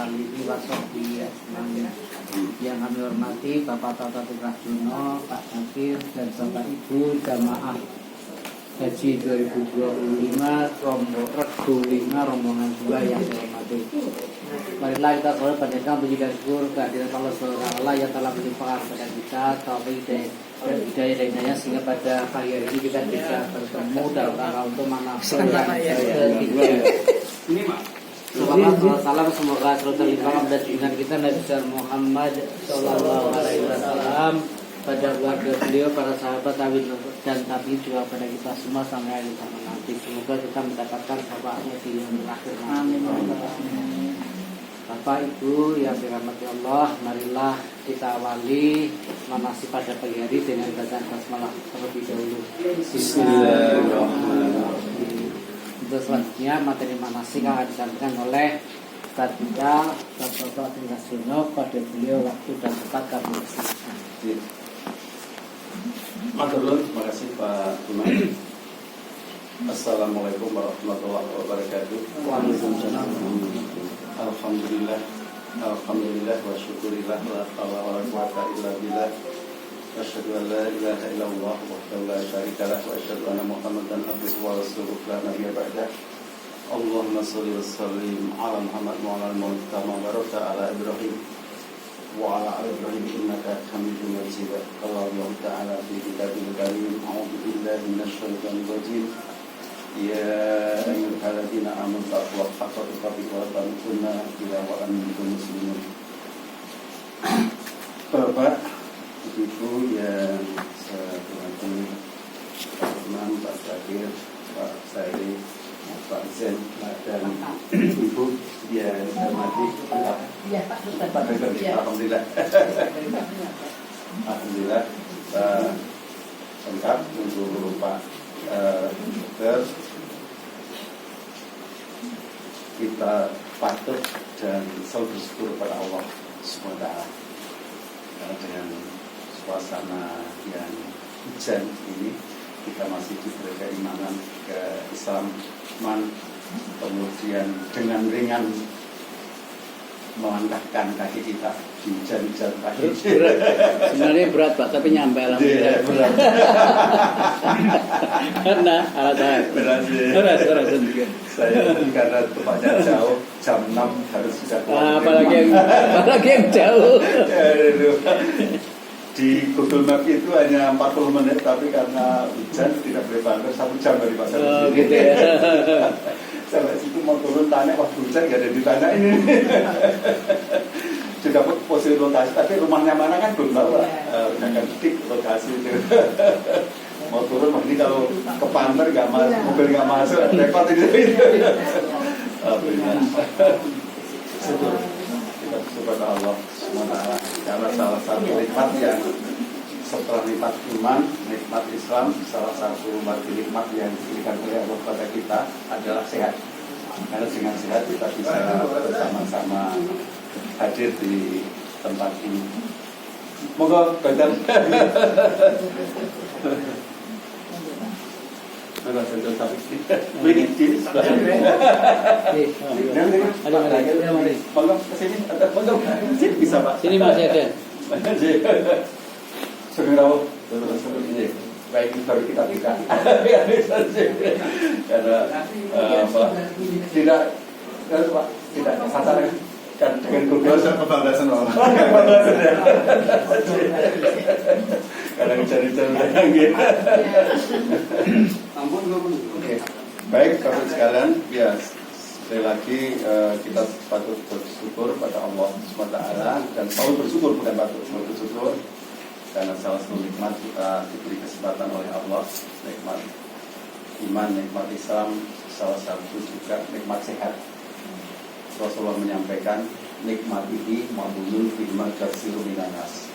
alihi wa sahbihi ajmain. Yang kami hormati Bapak Toto Rajono, Pak Zakir, dan Bapak Ibu jamaah Haji 2025 Regu 5 rombongan 2 yang saya hormati. Marilah kita selalu panjatkan puji dan syukur kehadirat Allah SWT yang telah melimpahkan kepada kita taufik dan hidayah sehingga pada pagi hari ini kita bisa bertemu dalam rangka untuk manasik yang ketiga. Ini Pak. Salam semoga selalu terlimpah pada junjungan kita Nabi Muhammad Sallallahu Alaihi Wasallam, pada keluarga beliau, para sahabat dan tabi'in juga pada kita semua sampai akhir zaman nanti. Semoga kita mendapatkan syafaatnya di yang terakhir. Amin. Bapak Ibu yang dirahmati Allah, marilah kita awali manasik pada pagi hari dengan bacaan basmalah terlebih dahulu. Bismillahirrahmanirrahim. Untuk selanjutnya materi manasik akan disampaikan oleh Ustaz kita Bapak Toto Rajono. Pada beliau waktu dan tempat kami persilakan. Maturnuwun, terima kasih Pak Gunung. Assalamualaikum warahmatullahi wabarakatuh. Waalaikumsalam. Alhamdulillah wa syukurillah la haula wa la quwwata illa billah. Asyhadu an la ilaha illallah wahdahu la syarika lah wa asyhadu anna Muhammadan abduhu wa rasuluh la nabiyya ba'dah. Allahumma shalli wa sallim ala Muhammad wa ala al-Mustafa wa barakta ala Ibrahim wa ala ali Ibrahim innaka Hamidum Majid. Allah Ta'ala fi kitabil karim. A'udzu billahi minasy syaithanir rajim. Ya ayyuhalladzina amanu taqullaha haqqa tuqatih wa la tamutunna illa wa antum muslimun. Bapak, Ibu yang saya hormati, Pak Imam, Pak Zakir, Pak Sairi, Pak Zen, dan Ibu yang saya hormati. Alhamdulillah. Alhamdulillah. Lengkap untuk Pak Dokter. Kita patut dan selalu bersyukur kepada Allah SWT dengan suasana yang hujan ini kita masih diberi keimanan ke Islaman, kemudian dengan ringan melangkahkan kaki kita di hujan-hujan pagi. Sebenarnya berat Pak, tapi nyampe lah. Berat. Karena alat Berat. Saya karena tempatnya jauh, jam 6 harus sudah keluar. Apalagi yang jauh. Di Google Map itu hanya 40 menit, tapi karena hujan tidak boleh bangkit 1 jam dari pasar. Oh gitu ya. Sampai situ mau turun tanya, wah hujan gak ada ditanya ini. Sudah posisi lokasi, tapi rumahnya mana kan belum tahu lah. Akan tik lokasi itu. Mau turun, ini kalau ke pantai nggak masuk, mobil nggak masuk, repot ini. Syukur kita kepada Allah SWT karena salah satu nikmat yang setelah nikmat iman, nikmat Islam, salah satu marti nikmat yang diberikan oleh Allah kepada kita adalah sehat. Karena dengan sehat kita bisa bersama-sama hadir di tempat ini. Moga badan. Ada satu topik ini di sebelah sini. Ada Moga kesini. Moga sini bisa Pak. Sini masih ada. Segera baik baru kita buka. Karena tidak sasaran kan dengan Google kebablasan orang. Kadang hujan-hujan gitu. Oke. Baik, Bapak sekalian, ya sekali lagi kita patut bersyukur pada Allah SWT dan selalu bersyukur, bukan patut selalu bersyukur karena salah satu nikmat kita diberi kesempatan oleh Allah, nikmat iman, nikmat Islam, salah satu juga nikmat sehat. Rasulullah menyampaikan nikmat ini ma'bulun firma kasiru minanas.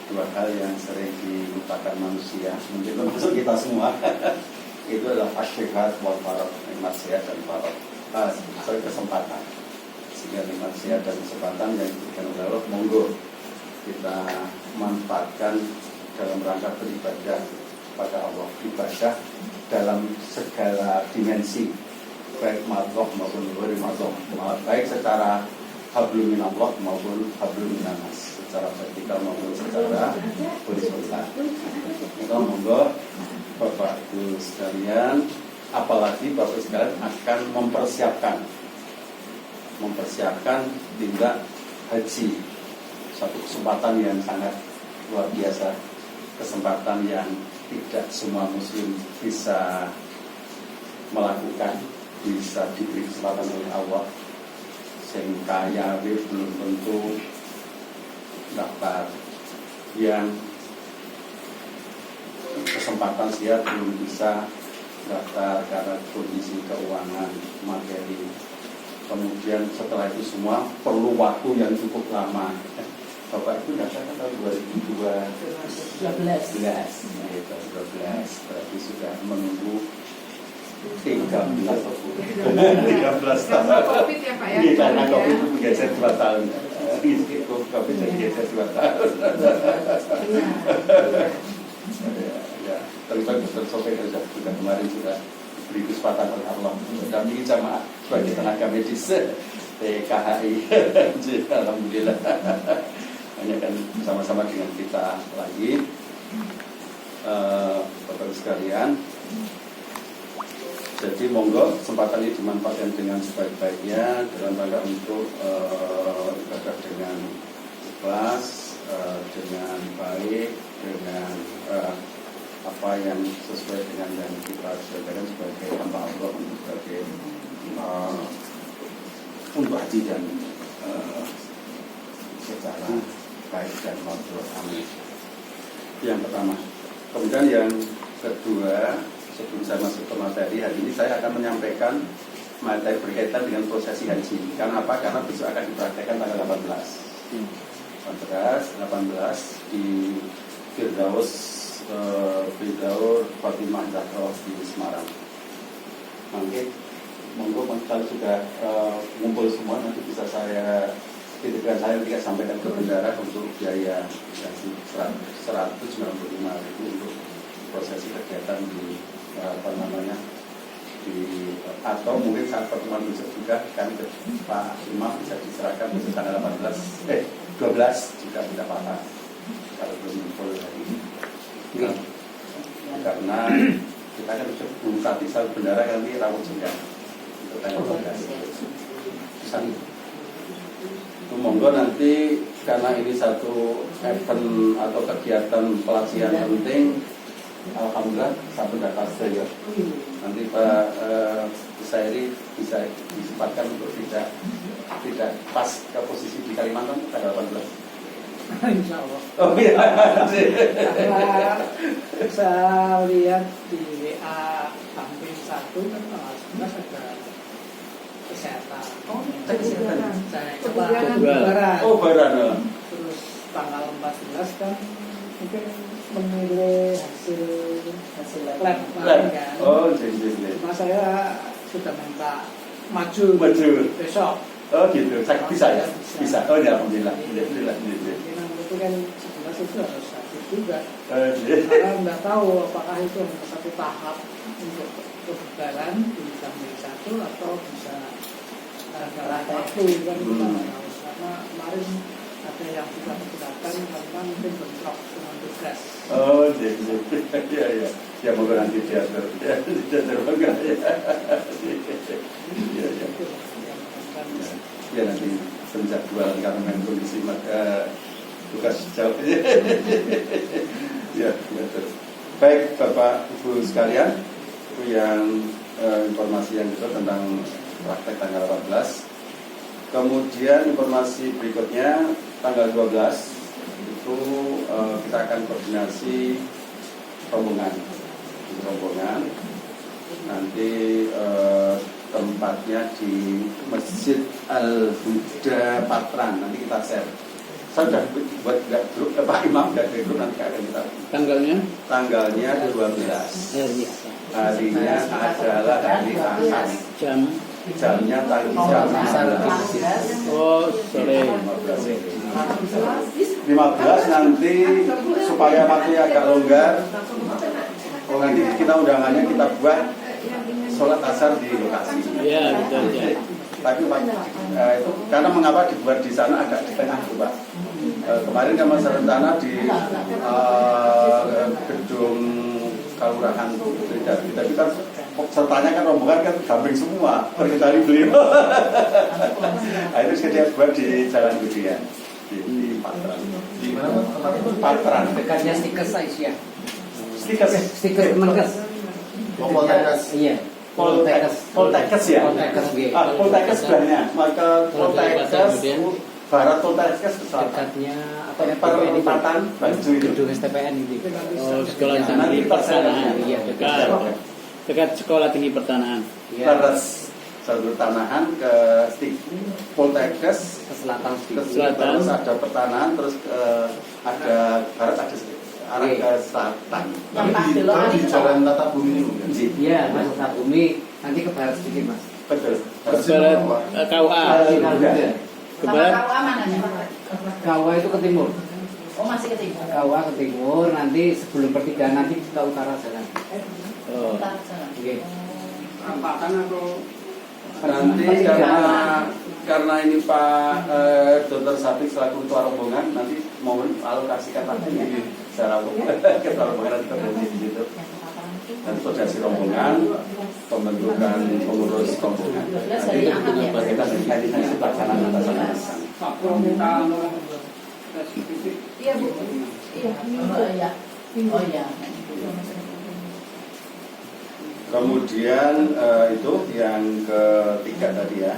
Dua hal yang sering dilupakan manusia, mungkin termasuk kita semua. Itu adalah asyikhat wal farad, nikmat sehat dan farad. Sorry, kesempatan. Sehingga nikmat sehat dan kesempatan yang diberikan oleh Allah, monggo kita manfaatkan dalam rangka beribadah pada Allah, ibadah dalam segala dimensi, baik madhok maupun luar madhok, baik secara hablum minallah maupun hablum minanas, secara vertikal maupun secara horizontal. Maka monggo Bapak Ibu sekalian, apalagi Bapak Ibu sekalian akan mempersiapkan tindak haji, satu kesempatan yang sangat luar biasa, kesempatan yang tidak semua muslim bisa melakukan, bisa diberi kesempatan oleh Allah. Sing kaya belum tentu daftar, yang kesempatan siap belum bisa daftar karena kondisi keuangan, materi. Kemudian setelah itu semua perlu waktu yang cukup lama. Bapak itu daftar kan tahun 2012, berarti sudah menunggu 13 tahun. Covid ya Pak ya? Iya, karena Covid itu bergeser 2 tahun. Covid bergeser 2 tahun. Ya, terlibat Dr. Sofian juga kemarin sudah beri kesempatan oleh Allah untuk dampingi jamaah sebagai tenaga medis TKHI. Alhamdulillah. Hanya kan bersama-sama dengan kita lagi, Bapak sekalian. Jadi monggo kesempatan ini dimanfaatkan dengan sebaik-baiknya dalam rangka untuk ibadah dengan ikhlas, dengan baik, dengan apa yang sesuai dengan yang kita sediakan sebagai hamba Allah, sebagai untuk haji dan secara baik dan mabrur. Amin. Yang pertama. Kemudian yang kedua, sebelum saya masuk ke materi, hari ini saya akan menyampaikan materi berkaitan dengan prosesi haji. Karena apa? Karena besok akan dipraktekkan tanggal 18 di Firdaus Fatimah Zahra di Semarang. Oke, monggo kalau sudah ngumpul semua, nanti bisa saya titipkan, saya tidak sampaikan ke bendara untuk biaya 195.000 untuk prosesi kegiatan di atau mungkin saat pertemuan besok juga kan Pak Imam bisa diserahkan besok tanggal 12 juga tidak apa-apa kalau belum full hari ini. Karena kita kan belum bisa bendara nanti rawat juga untuk tanggal 12 itu monggo nanti, karena ini satu event atau kegiatan pelatihan penting. Alhamdulillah saya mendaftar saja. Nanti Pak Sairi bisa disempatkan untuk tidak pas ke posisi di Kalimantan tanggal 18. Insya Allah. Oh iya. Karena saya lihat di WA samping 1 kan tanggal 11 ada kesehatan. Oh, kesehatan. Lebaran. Oh, lebaran. Terus tanggal 14 kan mungkin memilih hasil lab kan. Oh, jadi. Cuma saya sudah minta maju besok. Oh gitu, bisa ya? Bisa. Oh ya, alhamdulillah. Alhamdulillah. Itu kan 11 itu harus hadir juga. Karena nggak tahu apakah itu hanya satu tahap untuk lebaran bisa menjadi 1 atau bisa dalam waktu kan kita nggak tahu. Karena kemarin ada yang sudah menggunakan karena mungkin bentrok dengan tugas. Oh, iya. Ya mau nanti diatur. Diatur bangga ya. Iya. Ya nanti penjadwalan karena memang kondisi tugas jauh. Ya, betul. Baik, Bapak Ibu sekalian, itu yang informasi yang kedua tentang praktek tanggal 18. Kemudian informasi berikutnya tanggal 12 itu kita akan koordinasi rombongan. Nanti tempatnya di Masjid Al-Huda Patran. Nanti kita share. Saya sudah buat grup, Pak Imam dan grup nanti akan kita. Tanggalnya 12. Harinya adalah hari Ahad. Jamnya tadi jam 15. Oh, sore. 15 nanti supaya waktunya agak longgar. Nanti kita undangannya kita buat sholat asar di lokasi. Iya, betul ya. Tapi Pak, itu karena mengapa dibuat di sana agak di tengah itu Pak. Kemarin kan masa rencana di gedung Kelurahan Tridharti, tapi kan sertanya kan rombongan kan gamping semua perintah beliau. Akhirnya saya buat di Jalan Budian di Patran. Di mana tempat itu? Patran. Dekatnya stiker Aisyah. Stiker Menkes. Poltekkes. Iya. Poltekkes ya. Poltekkes, iya. Poltekkes sebelahnya. Maka Poltekkes Barat Poltekkes Dekatnya apa ya? perempatan Baju itu. Gedung STPN itu. Oh, sekolah Nanti tinggi pertanahan. Iya, Dekat sekolah tinggi pertanahan. Terus jalur tanahan ke Poltekkes Ke selatan ke sedikit. terus ada pertanahan, terus ada barat, ada arah ke selatan. Tapi di Jalan Tata Bumi ini. Iya, masuk Bumi, nanti ke barat sedikit mas. Betul. Barat KUA. Ke barat Kawa itu ke timur. Oh, masih ke timur. Kawa ke timur, nanti sebelum pertigaan nanti ke utara jalan. Oh. Oke. Perempatan atau nanti karena ini Pak Dr. Sapi selaku ketua rombongan nanti mohon alokasikan waktunya secara ketua rombongan nanti terjadi di situ. Nanti koordinasi rombongan, pembentukan pengurus rombongan. Nanti kita nanti pelaksanaan atas sana. Iya, Bu. Iya. Oh, iya. Kemudian itu yang ketiga tadi ya.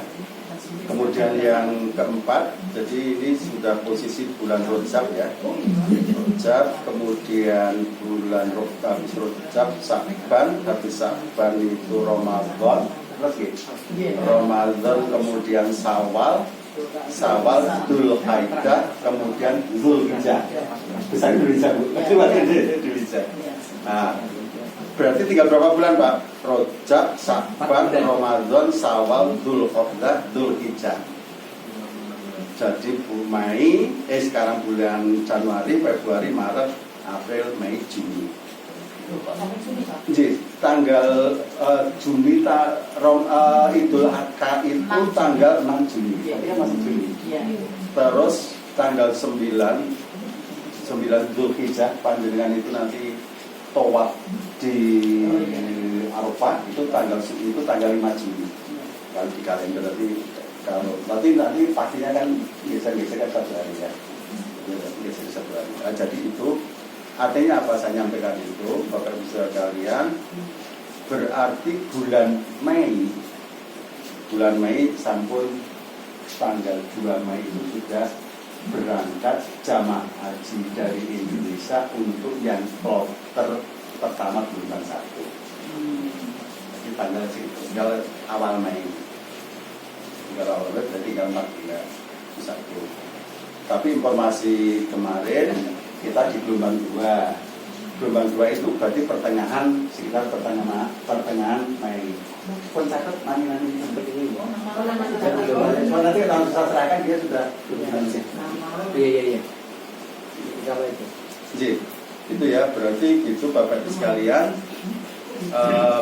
Kemudian yang keempat, jadi ini sudah posisi bulan Rojab ya. Rojab, kemudian bulan habis Rojab, Sya'ban, habis Sya'ban itu Ramadan, terus gitu. Ramadan, kemudian Syawal, Dzulhijjah, kemudian Dzulhijjah. Bisa Indonesia Bu, Indonesia. Nah, berarti tinggal berapa bulan Pak? Rojab, Sya'ban, Ramadan, Syawal, Dzulhijjah. Jadi Mei, sekarang bulan Januari, Februari, Maret, April, Mei, Juni. Jadi tanggal Juni Idul Adha itu tanggal 6 Juni. Artinya masih Juni. Terus tanggal 9 Dzulhijjah panjenengan itu nanti tawaf di Arafah itu tanggal 5 Juni. Kalau di kalender nanti pastinya kan geser-geser kan 1 hari ya. Geser 1 hari. Nah, jadi itu artinya apa saya nyampaikan itu Bapak Ibu saudara kalian, berarti bulan Mei sampun tanggal 2 Mei itu sudah berangkat jamaah haji dari Indonesia untuk yang kloter pertama bulan 1. Jadi tanggal awal Mei. Tanggal awal Mei berarti tanggal 14 1. Tapi informasi kemarin kita di gelombang 2. Gelombang 2 itu berarti sekitar pertengahan Mei. Pun catat nanti seperti ini. Nanti kita bisa serahkan dia sudah. Iya. Kalau itu. Jadi, itu ya berarti gitu Bapak Ibu sekalian.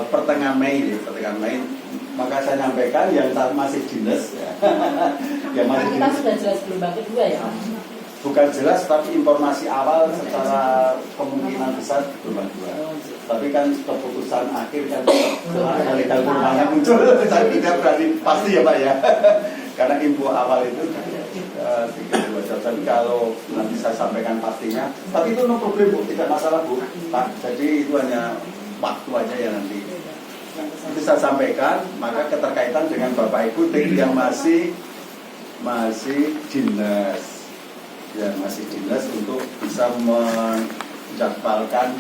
Pertengahan Mei. Maka saya nyampaikan yang masih dinas ya. Yang masih Kita sudah jelas gelombang kedua ya. Bukan jelas tapi informasi awal secara kemungkinan besar gelombang 2. Tapi kan keputusan akhir kan dari mana muncul saya tidak berani pasti ya Pak ya. Karena info awal itu tapi kalau nanti saya sampaikan pastinya, tapi itu no problem Bu, tidak masalah Bu Pak. Jadi itu hanya waktu aja ya nanti. Itu saya sampaikan, maka keterkaitan dengan Bapak Ibu yang masih dinas. Ya masih dinas untuk bisa menjadwalkan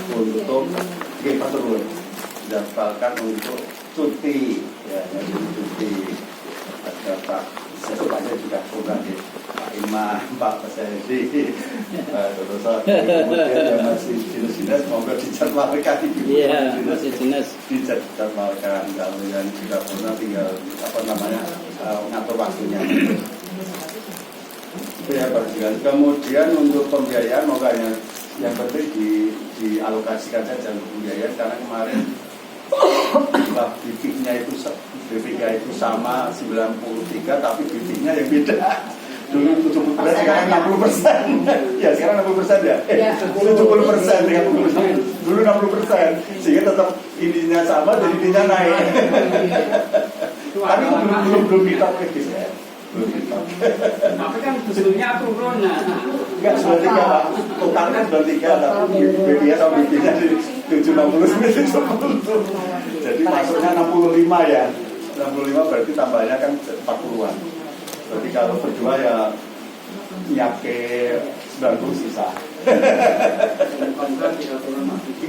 untuk cuti ya, jadi cuti ada Pak Sekupanya juga program ya Pak Imam, Pak Presidi, terus kemudian yang masih dinas semoga dijadwalkan Iya, masih dinas dijadwalkan. Kalau yang sudah pernah tinggal ngatur waktunya. Itu ya Pak. Kemudian untuk pembiayaan makanya yang penting dialokasikan saja untuk pembiayaan karena kemarin Lah BPK itu sama 93 tapi BPK-nya yang beda. Dulu 70% sekarang 60%. Ya sekarang 60% ya. 70% dengan 60%. Dulu 60%. Sehingga tetap ininya sama jadi ininya naik. Tapi belum kita ya. Tapi kan sebelumnya turun. Enggak, 93 Pak. Totalnya 93 tapi BPK sama BPK di 760 jadi masuknya 65 ya. 65 berarti tambahnya kan 40-an. Berarti kalau berdua ya nyake 90 sisa.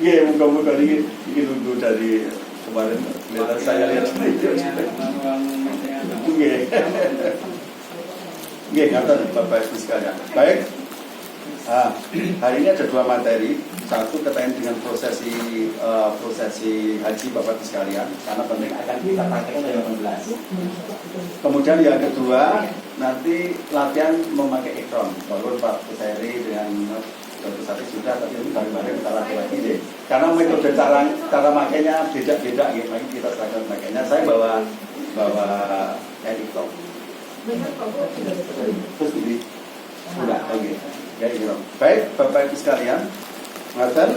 Iya, muka-muka ini nunggu dari kemarin kelihatan saya lihat Iya, ngatain Bapak Ibu sekalian. Baik, hari ini ada 2 materi. Satu terkait dengan prosesi haji Bapak Ibu sekalian, karena penting akan kita praktekkan dari 18. Kemudian yang kedua, nanti latihan memakai ikram. Walaupun Pak Kuseri dengan Dr. Sati sudah, tapi ini bareng-bareng kita latih lagi deh. Karena metode cara makainya beda-beda gitu. Lagi kita seragam makainya. Saya bawa ikram. Terus ini sudah, oke. Ya, ikram. Baik, Bapak Ibu sekalian. Ngaten,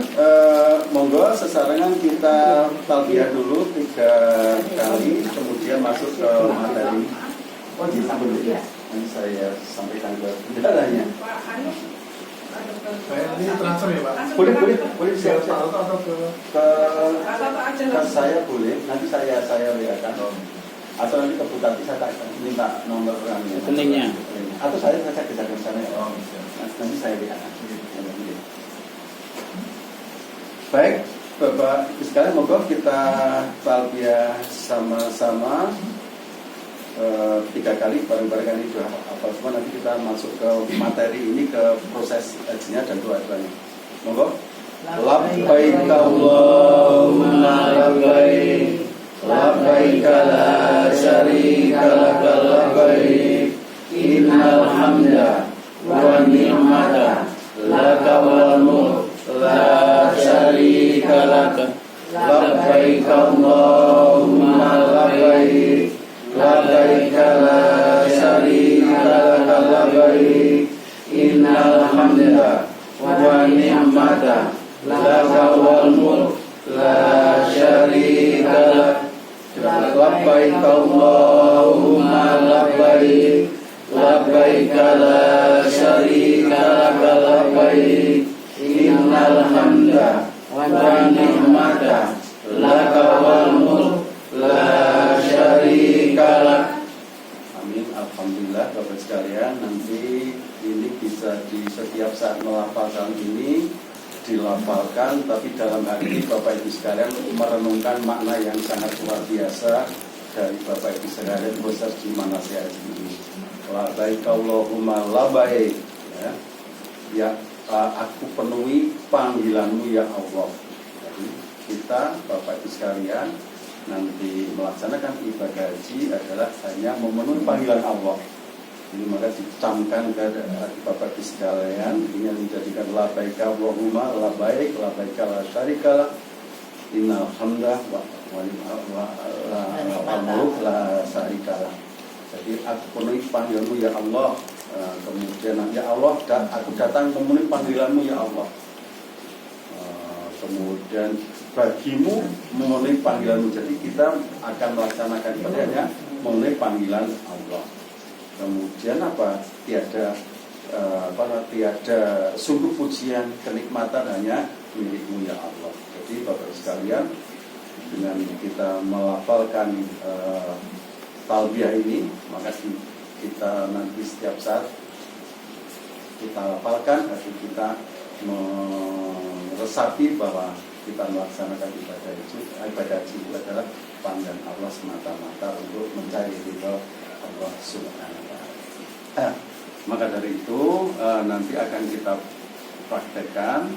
monggo sesarengan kita talbiyah dulu 3 kali, kemudian masuk ke materi. Oh, disambung dulu ya. Nanti saya sampaikan ke bendaranya. Saya ini transfer ya Pak? Boleh siap atau ke saya boleh. Nanti saya lihatkan. Atau nanti ke Bupati saya minta nomor orangnya. Rekeningnya. Atau saya kejar ke sana. Nanti saya lihatkan. Baik, Bapak Ibu sekalian, moga kita talbiyah sama-sama 3 kali bareng-bareng ini sudah apa semua. Nanti kita masuk ke materi ini, ke proses hajinya dan doa-doanya. Moga. Labbaik Allahumma labbaik, labbaik la syarika lak labbaik, innal hamda wa ni'mata laka wal mulk la syarika lak. Labbaik Allahumma labbaik, labbaik la syarika lak labbaik, innal hamda wa ni'mata laka wal mulk la syarika lak. Labbaik Allahumma labbaik, labbaik la syarika lak labbaik, innal hamda wa ni'mata laka wal mulk la syarika lak. Amin. Alhamdulillah Bapak sekalian, nanti ini bisa di setiap saat melafalkan ini dilafalkan, tapi dalam hati Bapak Ibu sekalian merenungkan makna yang sangat luar biasa dari Bapak Ibu sekalian proses di manasik ini. Labbaik Allahumma labbaik, ya aku penuhi panggilanmu ya Allah. Jadi kita Bapak Ibu sekalian nanti melaksanakan ibadah haji adalah hanya memenuhi panggilan Allah. Ini maka dicamkan ke Bapak Ibu sekalian, ini yang menjadikan labbaik Allahumma labbaik, labbaik la syarika lak, innal hamda wa mulk la syarika lak. Jadi aku penuhi panggilanmu ya Allah. Kemudian ya Allah, aku datang memenuhi panggilanmu ya Allah. Kemudian bagimu memenuhi panggilanmu. Jadi kita akan melaksanakan ibadahnya memenuhi panggilan Allah. Kemudian apa? Tiada sungguh pujian kenikmatan hanya milikmu ya Allah. Jadi Bapak sekalian, dengan kita melafalkan talbiyah ini, maka kita nanti setiap saat kita lafalkan, arti kita meresapi bahwa kita melaksanakan ibadah haji itu adalah panggilan Allah semata-mata untuk mencari ridho Allah Subhanahu wa ta'ala. Maka dari itu nanti akan kita praktekkan.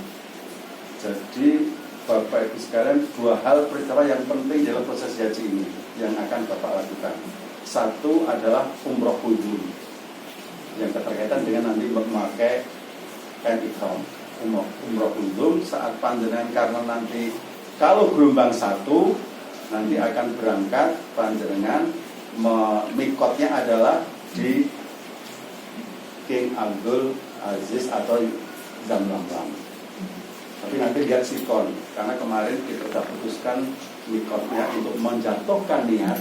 Jadi Bapak Ibu sekalian, 2 hal peristiwa yang penting dalam proses haji ini yang akan Bapak lakukan. Satu adalah umroh kudum yang keterkaitan dengan nanti memakai kain ihram. Umroh kudum saat panjenengan, karena nanti kalau gelombang 1 nanti akan berangkat panjenengan mikotnya adalah di King Abdul Aziz atau Zamlam. Tapi nanti lihat sikon, karena kemarin kita sudah putuskan mikotnya untuk menjatuhkan niat,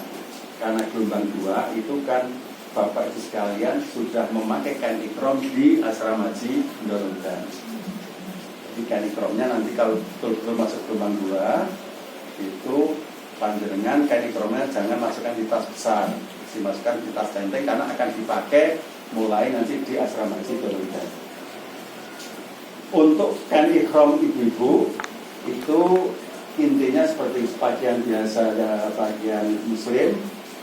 karena gelombang 2 itu kan Bapak Ibu sekalian sudah memakai kain ikram di asrama haji Ndolongan. Jadi kain ikramnya nanti kalau betul-betul masuk gelombang 2 itu panjenengan kain ikramnya jangan masukkan di tas besar, dimasukkan di tas tenteng karena akan dipakai mulai nanti di asrama haji Ndolongan. Untuk kain ikram ibu-ibu itu intinya seperti pakaian biasa ya, pakaian muslim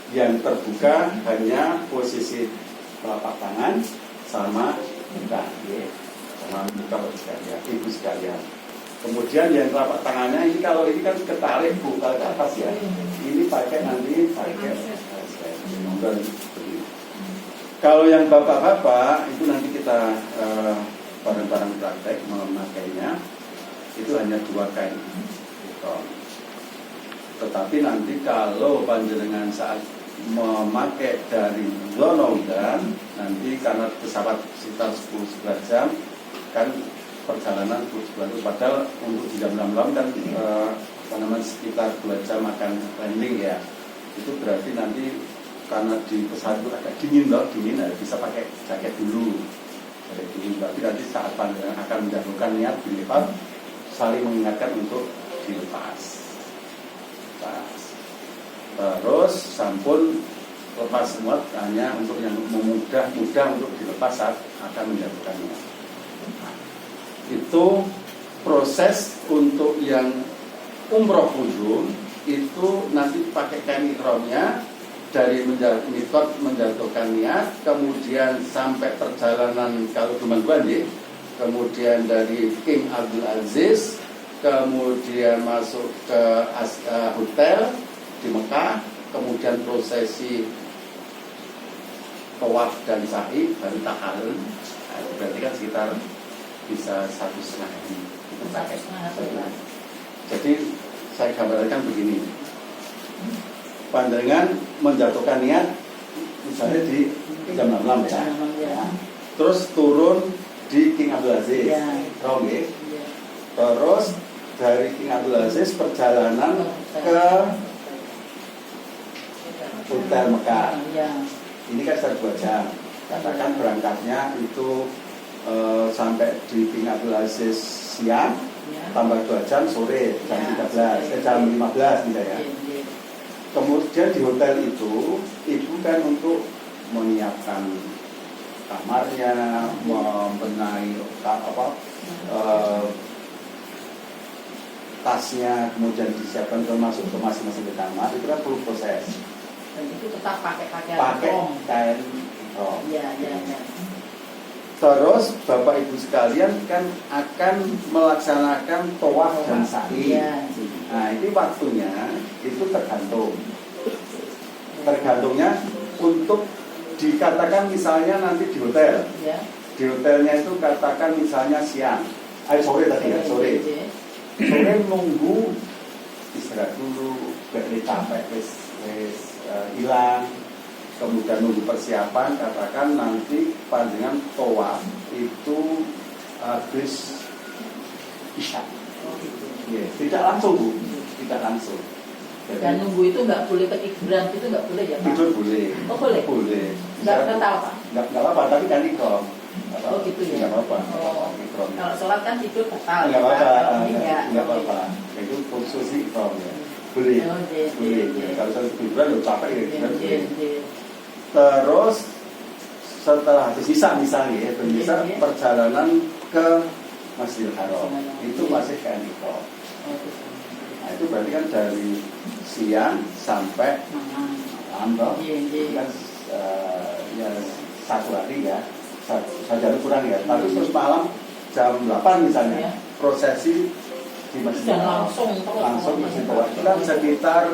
yang terbuka hanya posisi telapak tangan sama muka, sama muka sekalian, ibu sekalian. Kemudian yang telapak tangannya ini kalau ini kan ketarik buka ke atas ya, ini pakai nanti pakai. Kalau yang bapak-bapak itu nanti kita bareng-bareng praktek memakainya itu hanya 2 kain. Tetapi nanti kalau panjenengan saat memakai dari Zonoudan nanti karena pesawat sekitar 10-11 jam kan perjalanan 10-11 jam, padahal untuk di jam 6 kan sekitar 2 jam akan landing ya, itu berarti nanti karena di pesawat itu agak dingin bisa pakai jaket dulu. Berarti nanti saat panjenengan akan menjatuhkan niat dilepas, saling mengingatkan untuk dilepas. Terus sampun lepas semua hanya untuk yang mudah untuk dilepas saat akan menjatuhkannya. Itu proses untuk yang umroh kunjung itu nanti pakai kain ikramnya dari mikot menjatuhkan niat, kemudian sampai perjalanan kalau cuma kemudian dari King Abdul Aziz, kemudian masuk ke hotel di Mekah, kemudian prosesi tawaf dan sa'i baru tahallul. Berarti kan sekitar bisa 1,5 hari. Jadi saya gambarkan begini, pandangan menjatuhkan niat misalnya di jam 6 ya. Terus turun di King Abdul Aziz, terus dari King Abdul Aziz perjalanan ke hotel Mekah. Ini kan 2 jam. Katakan berangkatnya itu sampai di King Abdul Aziz siang, tambah 2 jam sore jam 13, jam 15 gitu ya. Kemudian di hotel itu ibu kan untuk menyiapkan kamarnya, membenahi tasnya, kemudian disiapkan termasuk ke masing-masing kamar, itu kan perlu proses. Dan itu tetap pakai kain ikram. Iya. Terus Bapak Ibu sekalian kan akan melaksanakan tawaf dan sa'i. Nah, ini waktunya itu tergantungnya untuk dikatakan misalnya nanti di hotel. Di hotelnya itu katakan misalnya siang, sore tadi ya, sore nunggu istirahat dulu, berarti capek wis hilang, kemudian nunggu persiapan, katakan nanti panjangan tawaf itu habis isya. Tidak langsung Bu, tidak langsung. Jadi, dan nunggu itu nggak boleh ketikburan, itu nggak boleh ya Pak? tidur boleh. Oh boleh? Boleh. Nggak tahu Pak? Nggak apa-apa, tapi kan ikram. Oh gitu ya? Nggak apa-apa. Ikram. Kalau sholat kan tidur batal. Nggak apa-apa. Ini Nggak apa-apa. Itu khusus ikram ya. Boleh. Boleh. Kalau saya tiduran udah capek ya. Terus setelah habis isya misalnya, perjalanan ke Masjidil Haram itu masih kain ikram. Nah, itu berarti kan dari siang sampai malam itu kan ya 1 hari ya, saja kurang ya. Tapi terus malam jam 8 misalnya prosesi di Masjid langsung Masjid Tawaf itu kan sekitar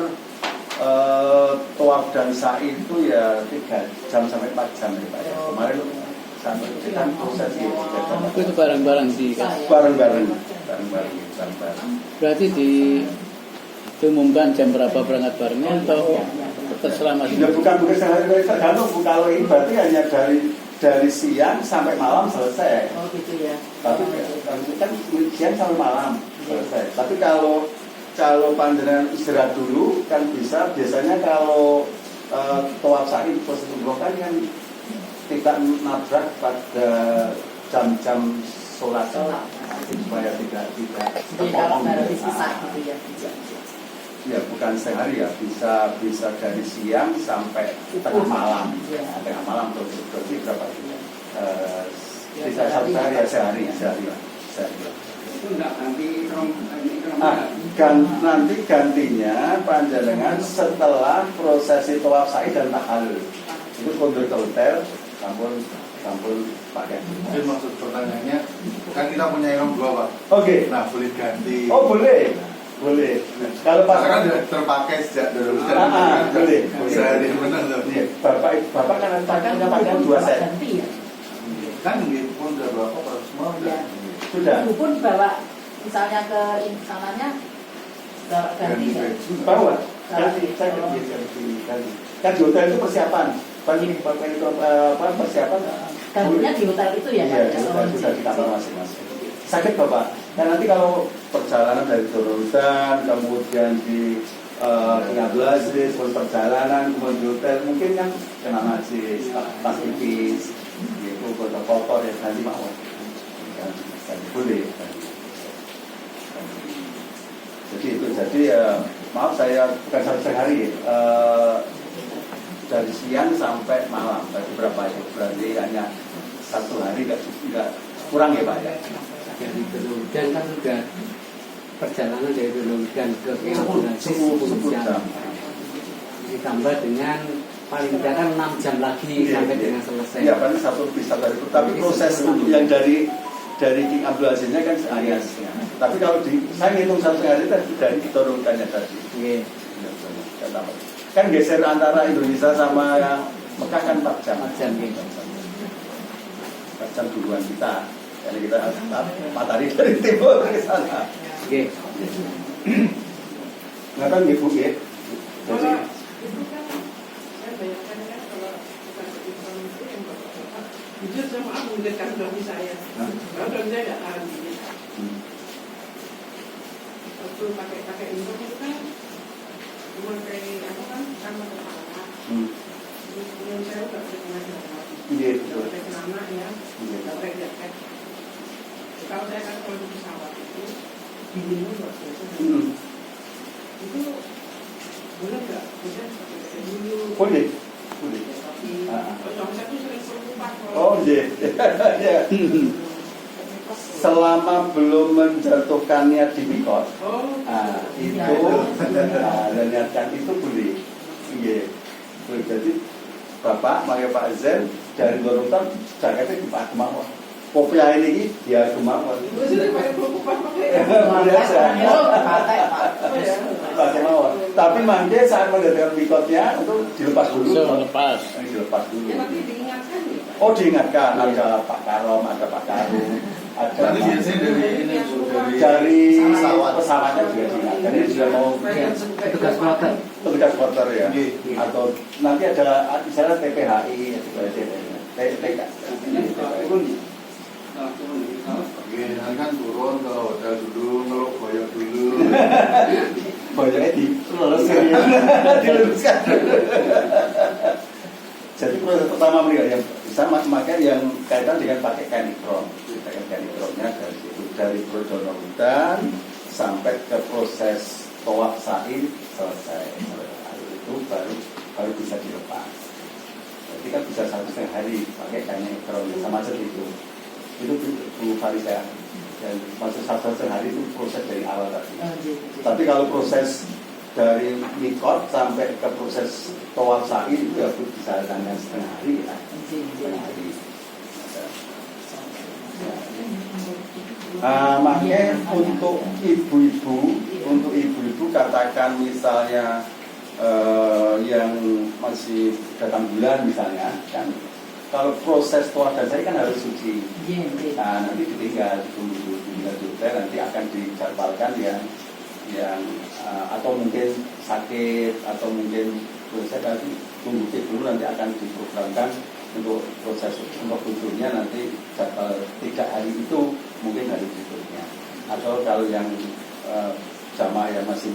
tawaf dan sa'i itu ya 3 jam sampai 4 jam ya Pak. Kemarin sampai kan prosesi itu bareng-bareng di bareng-bareng. Berarti di diumumkan jam berapa berangkat barengnya atau terserah Ya masing-masing? bukan sehari-hari, tergantung. Kalau ini berarti hanya dari siang sampai malam selesai. Oh gitu ya. Tapi kan siang sampai malam selesai. Tapi kalau panjenengan istirahat dulu kan bisa. Biasanya kalau tawaf sa'i proses umroh kan tidak nabrak pada jam-jam sholat supaya tidak Jadi kalau baru disisa gitu ya. ya bukan sehari ya, bisa dari siang sampai tengah malam. Tengah malam terus berarti berapa? Bisa satu hari ya, sehari lah. Itu enggak nanti Nanti gantinya panjenengan setelah prosesi tawaf sa'i dan tahallul. Itu kondur ke hotel, sampun pakai. Mungkin maksud pertanyaannya, kan kita punya ihram 2 Pak. Oke. Nah boleh ganti. Oh boleh. Kalau Karena kan pas sudah terpakai sejak dulu. boleh. Sehari benar loh. Iya, Bapak kan pakai 2 set. Ganti ya. Kan gitu pun udah berapa Pak? Semua udah. Sudah. Itu pun bawa misalnya ke sananya ganti ya. Bawa. Ganti. Kan di hotel itu persiapan. Persiapan. Gantinya di hotel itu ya. Iya, di hotel sudah di kamar masing-masing. Sakit Bapak. Dan nanti kalau perjalanan dari Dorodan, kemudian di King Abdulaziz, perjalanan kemudian di hotel, mungkin kan kena najis, tas tipis, gitu, kotor ya nanti mau. Boleh. Jadi maaf saya bukan satu hari, dari siang sampai malam. Berarti berapa ya? Berarti hanya 1 hari nggak kurang ya Pak ya? dari Dorodan kan sudah perjalanan dari Dorodan ke Abdulaziz 10 jam. Ditambah dengan paling tidak kan 6 jam lagi sampai dengan selesai. Iya, berarti 1 bisa dari itu. Tapi proses yang dari King Abdulaziznya kan alias. Tapi kalau saya hitung 1 hari tadi dari diturunkannya tadi. Iya. Kan geser antara Indonesia sama yang Mekah kan 4 jam. 4 jam gitu. 4 jam duluan kita. Jadi kita 4 hari dari timur ke sana. Oke. Nah kan gitu ya. Jadi jujur saya maaf mengingatkan suami saya. Kalau suami saya nggak tahan diri. Waktu pakai info itu kan memakai apa kan sama kepala. Kemudian saya nggak pernah jalan. iya betul. Nggak pakai celana ya, nggak pakai jaket. Kalau saya kan kalau di pesawat itu dinginnya luar biasa. Itu boleh nggak? Bisa pakai dulu. Boleh. Tapi suami saya tuh sering berkupat. Oh iya. Iya. Selama belum menjatuhkan niat di mikot, itu dan niatkan itu boleh. Iya. Boleh. Jadi Bapak, makanya Pak Zen dari Dorodan jaketnya di Pak Kemawon. Kopiah ini dia Kemawon. Gue sih pakai berkupat pakai. Biasa. Pak Kemawon. Tapi mangke saat mendatangi mikotnya itu dilepas dulu. Lepas. Dilepas dulu. Ya nanti diingatkan ya. Oh diingatkan ada Pak Karom, ada Pak Karung, ada Nanti biasanya dari ini dari pesawatnya juga diingatkan. Jadi sudah mau Tugas kloter. tugas porter ya, Iya. atau nanti ada misalnya TPHI, TK. Oke, nanti kan turun ke hotel dulu, ngeluk boyok dulu. Banyak diluruskan. Jadi proses pertama mereka yang bisa makanya yang kaitan dengan pakai kain ikram, kain ikramnya dari situ dari Prodono Hutan sampai ke proses tawaf sa'i selesai. Itu baru bisa dilepas. Jadi kan bisa 1,5 hari pakai kain ikram sama seperti itu. Itu Bu Farisa dan masuk 1,5 hari itu proses dari awal tadi. Tapi kalau proses dari mikot sampai ke proses tawaf sa'i itu ya bisa hanya 1,5 hari ya. 1,5 hari. Makanya untuk ibu-ibu katakan misalnya yang masih datang bulan misalnya kan kalau proses tawaf dan sa'i kan harus suci. Nah nanti ditinggal ditunggu di hotel nanti akan dijadwalkan yang atau mungkin sakit atau mungkin saya tadi tunggu dulu, nanti akan diprogramkan untuk proses untuk kunjungnya nanti 3 hari itu mungkin hari berikutnya, atau kalau yang jamaah yang masih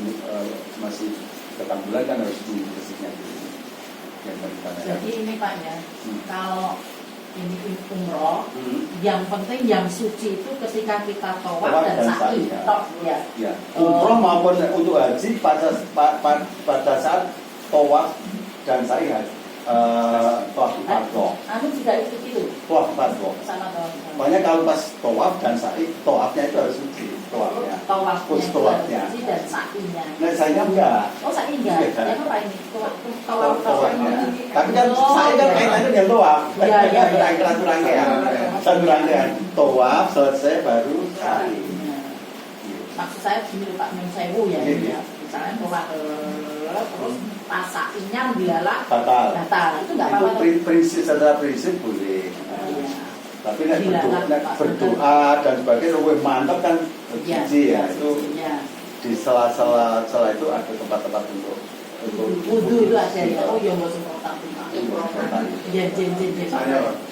8 bulan kan harus dibersihnya dulu. Jadi ini Pak ya, kalau ini umroh, yang penting yang suci itu ketika kita tawaf dan sa'i, ya. Umroh maupun untuk haji pada saat tawaf dan sa'i, tawaf ifadhah. Anu juga itu Tawaf ifadhah. sama tawaf. Makanya kalau pas tawaf dan sa'i, tawafnya itu harus suci, tawafnya. Tawafnya suci dan sa'inya. Nah, sa'inya enggak. Oh, sa'i enggak. Yang apa ini? Tawafnya. Tapi kan sa'i kan kaitannya dengan tawaf. Iya. Satu rangkaian. Tawaf selesai baru sa'i. Maksud saya gini Pak Mensewu ya. Misalnya tawaf terus pas sa'inya dilalah batal. Itu enggak apa-apa. Itu prinsip, secara prinsip boleh. Tapi berdoa dan sebagainya lebih mantap kan suci ya. Itu di sela-sela itu ada tempat-tempat untuk wudu itu ada ya. Oh ya nggak sempat.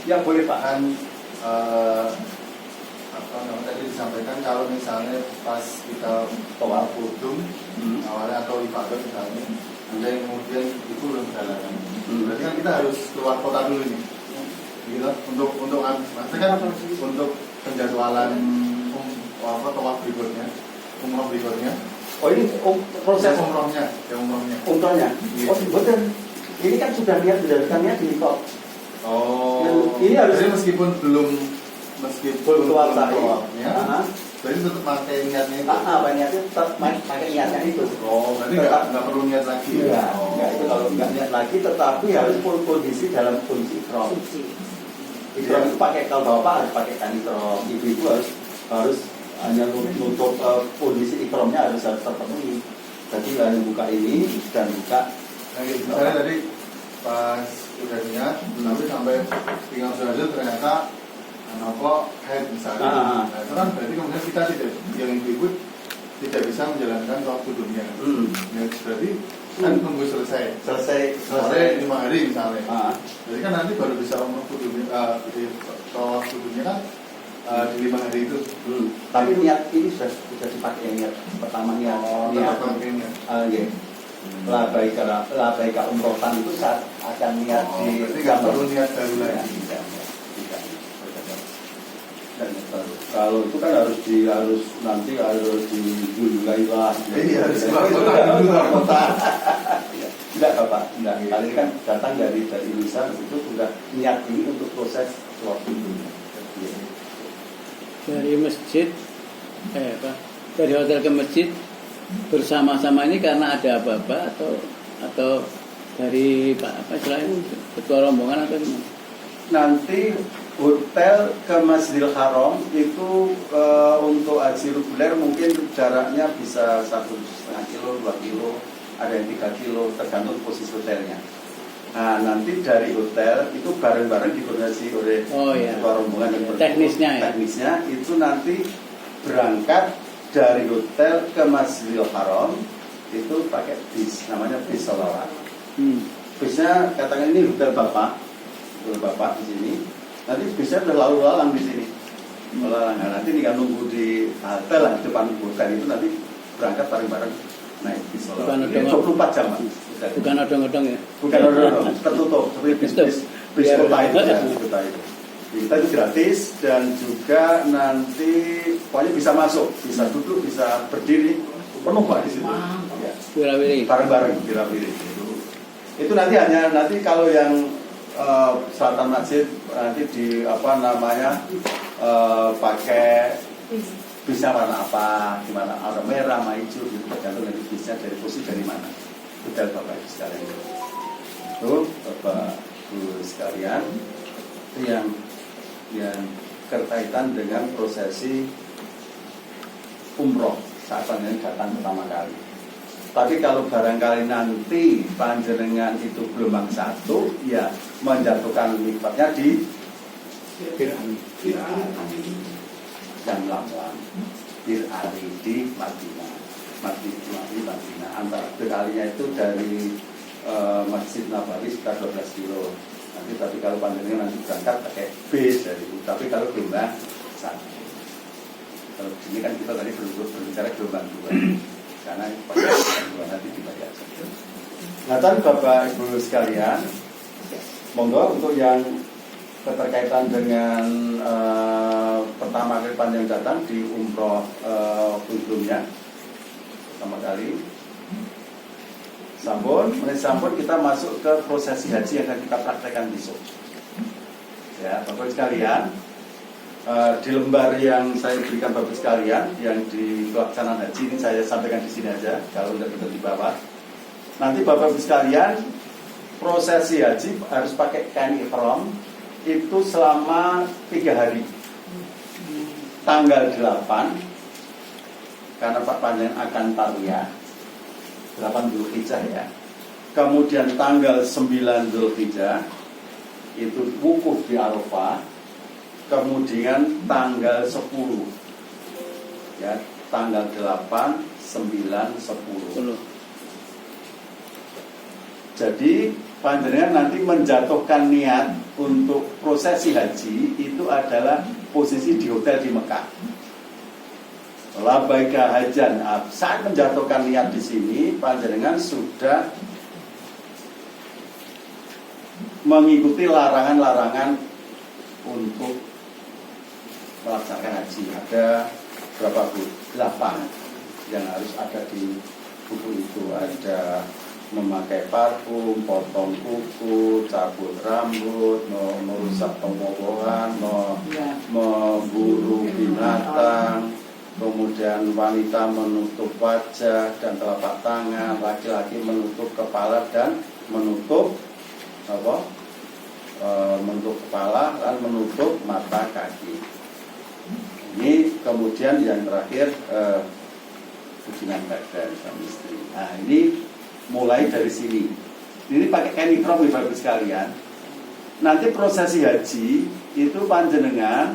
Ya boleh Pak. Kan tadi disampaikan kalau misalnya pas kita tawaf kudum awalnya atau ibadah misalnya, ada yang kemudian itu belum jalan. Berarti kan kita harus keluar kota dulu nih. Gitu, untuk maksudnya kan untuk penjadwalan tawaf berikutnya, umroh berikutnya. Oh ini proses umrohnya. Umrohnya. Iya. Oh betul. Ini kan sudah niat di kok. Oh. Ini harus. Jadi meskipun belum tawafnya, berarti tetap pakai niatnya itu. Niatnya tetap pakai niatnya itu. Oh, berarti nggak perlu niat lagi. Enggak, itu kalau nggak niat lagi, tetapi harus kondisi dalam kondisi ikram. Ikram itu pakai, kalau bapak harus pakai kain ikram, ibu-ibu harus hanya nutup kondisi ikramnya harus terpenuhi. Jadi hanya buka ini dan buka. Misalnya tadi pas udah niat, tapi sampai tinggal sudah ternyata head misalnya. Nah, itu kan berarti kemudian kita yang ibu tidak bisa menjalankan waktu dunia. Ya, berarti kan tunggu selesai 5 hari misalnya. Jadi kan nanti baru bisa umroh dunia, tawaf dunia kan di 5 hari itu. Tapi niat ini sudah dipakai niat pertama niat. Labaika umrohtan itu saat akan niat di. Berarti nggak perlu niat baru lagi. Dan kalau itu kan harus dijulai lah. Iya, harus keluar kota. Enggak Bapak, enggak. Kali ini kan datang dari Indonesia, itu sudah niat ini untuk proses waktu dunia. Dari masjid, dari hotel ke masjid bersama-sama ini karena ada apa-apa atau dari ketua rombongan atau gimana? Nanti hotel ke Masjidil Haram itu untuk haji reguler mungkin jaraknya bisa 1,5 kilo, 2 kilo, ada yang 3 kilo, tergantung posisi hotelnya. Nah nanti dari hotel itu bareng-bareng dikoordinasi oleh ketua rombongan dan teknisnya itu nanti berangkat dari hotel ke Masjidil Haram itu pakai bis, namanya bis sholawat. Bisnya katakan ini hotel bapak di sini. Nanti bisa udah lalu lalang di sini. Nah, nanti tinggal nunggu di hotel lah, di depan hotel itu nanti berangkat bareng-bareng naik bis. 24 jam. Bukan odong-odong ya? Bukan odong-odong, tertutup seperti bis kota itu. Kita itu gratis dan juga nanti pokoknya bisa masuk, bisa duduk, bisa berdiri, penuh Pak di situ. Wirawiri. Bareng-bareng wirawiri. Itu nanti kalau yang selatan masjid nanti di pakai bisnya warna apa, gimana, warna merah, warna hijau, gitu, tergantung dari bisnya dari posisi dari mana. Hotel Bapak Ibu sekalian. Itu Bapak Ibu sekalian itu yang berkaitan dengan prosesi umroh saat panjenengan datang pertama kali. Tapi kalau barangkali nanti panjenengan itu gelombang 1, ya menjatuhkan mikotnya di yang Lam-Lam, Bir Ali di Madinah. Madinah. Antara bekalinya itu dari Masjid Nabawi sekitar 12 kilo. Nanti tapi kalau panjenengan nanti berangkat pakai bis dari itu. Tapi kalau gelombang 1. Kalau di sini kan kita tadi berbicara gelombang 2. Karena pakai gelombang 2 nanti dibayar saja. Nah, Bapak Ibu sekalian, monggo untuk yang keterkaitan dengan pertama kali panjang datang di umroh kunjungnya pertama kali sampun kita masuk ke prosesi haji yang akan kita praktekkan besok. Ya, Bapak sekalian, di lembar yang saya berikan Bapak sekalian yang di pelaksanaan haji ini saya sampaikan di sini aja, kalau tidak di bawah. Nanti Bapak sekalian, prosesi haji harus pakai kain ihram itu selama 3 hari. Tanggal 8 karena Pak Panjang akan tarwiyah 8 Dzulhijjah ya. Kemudian tanggal 9 Dzulhijjah itu wukuf di Arafah. Kemudian tanggal 10 ya, tanggal 8, 9, 10. Jadi panjenengan nanti menjatuhkan niat untuk prosesi haji itu adalah posisi di hotel di Mekah. Labaika hajan. Saat menjatuhkan niat di sini, panjenengan sudah mengikuti larangan-larangan untuk melaksanakan haji. Ada berapa bu? 8 yang harus ada di buku itu. Ada memakai parfum, potong kuku, cabut rambut, merusak pemobohan, memburu binatang, kemudian wanita menutup wajah dan telapak tangan, laki-laki menutup kepala dan menutup menutup kepala dan menutup mata kaki. Ini kemudian yang terakhir hubungan badan suami istri. Nah, ini mulai dari sini. Ini pakai kain ihram Bapak sekalian. Nanti prosesi haji itu panjenengan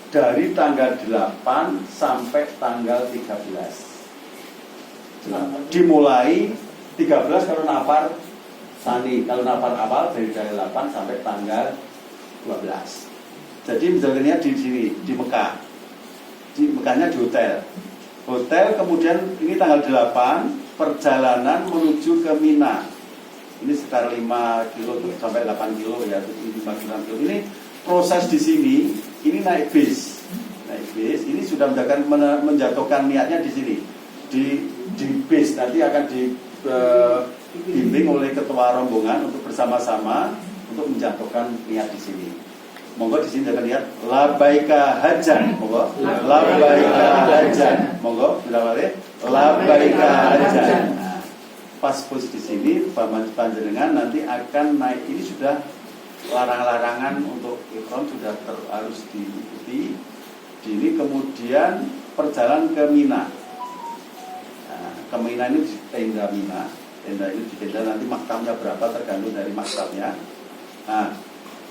dari tanggal 8 sampai tanggal 13. Dimulai 13 kalau nafar sani, kalau nafar awal dari tanggal 8 sampai tanggal 12. Jadi misalnya di sini di Mekah. Di Mekahnya di hotel. Hotel kemudian ini tanggal 8 perjalanan menuju ke Mina. Ini sekitar 5 kilo sampai 8 kilo ya, 5 kilo. Ini proses di sini, ini naik bis. Ini sudah menjatuhkan niatnya di sini. Di bis nanti akan dibimbing oleh ketua rombongan untuk bersama-sama untuk menjatuhkan niat di sini. Monggo di sini jangan lihat labaika hajan, monggo labaika hajan, monggo bila balik labaika hajan. Nah, pas posisi di sini panjenengan nanti akan naik. Ini sudah larangan-larangan untuk ihram sudah harus diikuti. Ini kemudian perjalanan ke Mina. Nah, ke Mina ini di tenda Mina. Tenda ini di tenda nanti maktamnya berapa tergantung dari maktamnya. Nah,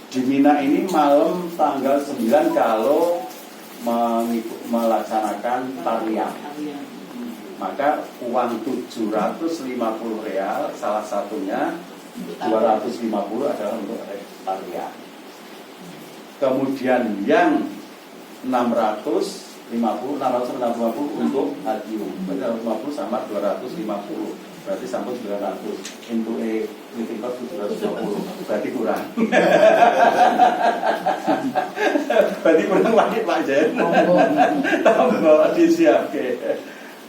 di Mina ini malam tanggal 9 kalau melaksanakan tarwiyah. Maka uang 750 real, salah satunya 250 adalah untuk tarwiyah. Kemudian yang 650 untuk hadium. Berarti 650 sama 250. Berarti sampai 900 untuk meeting cost 750. Berarti kurang. Berarti kurang lagi Pak Jen. Tambah disiapke.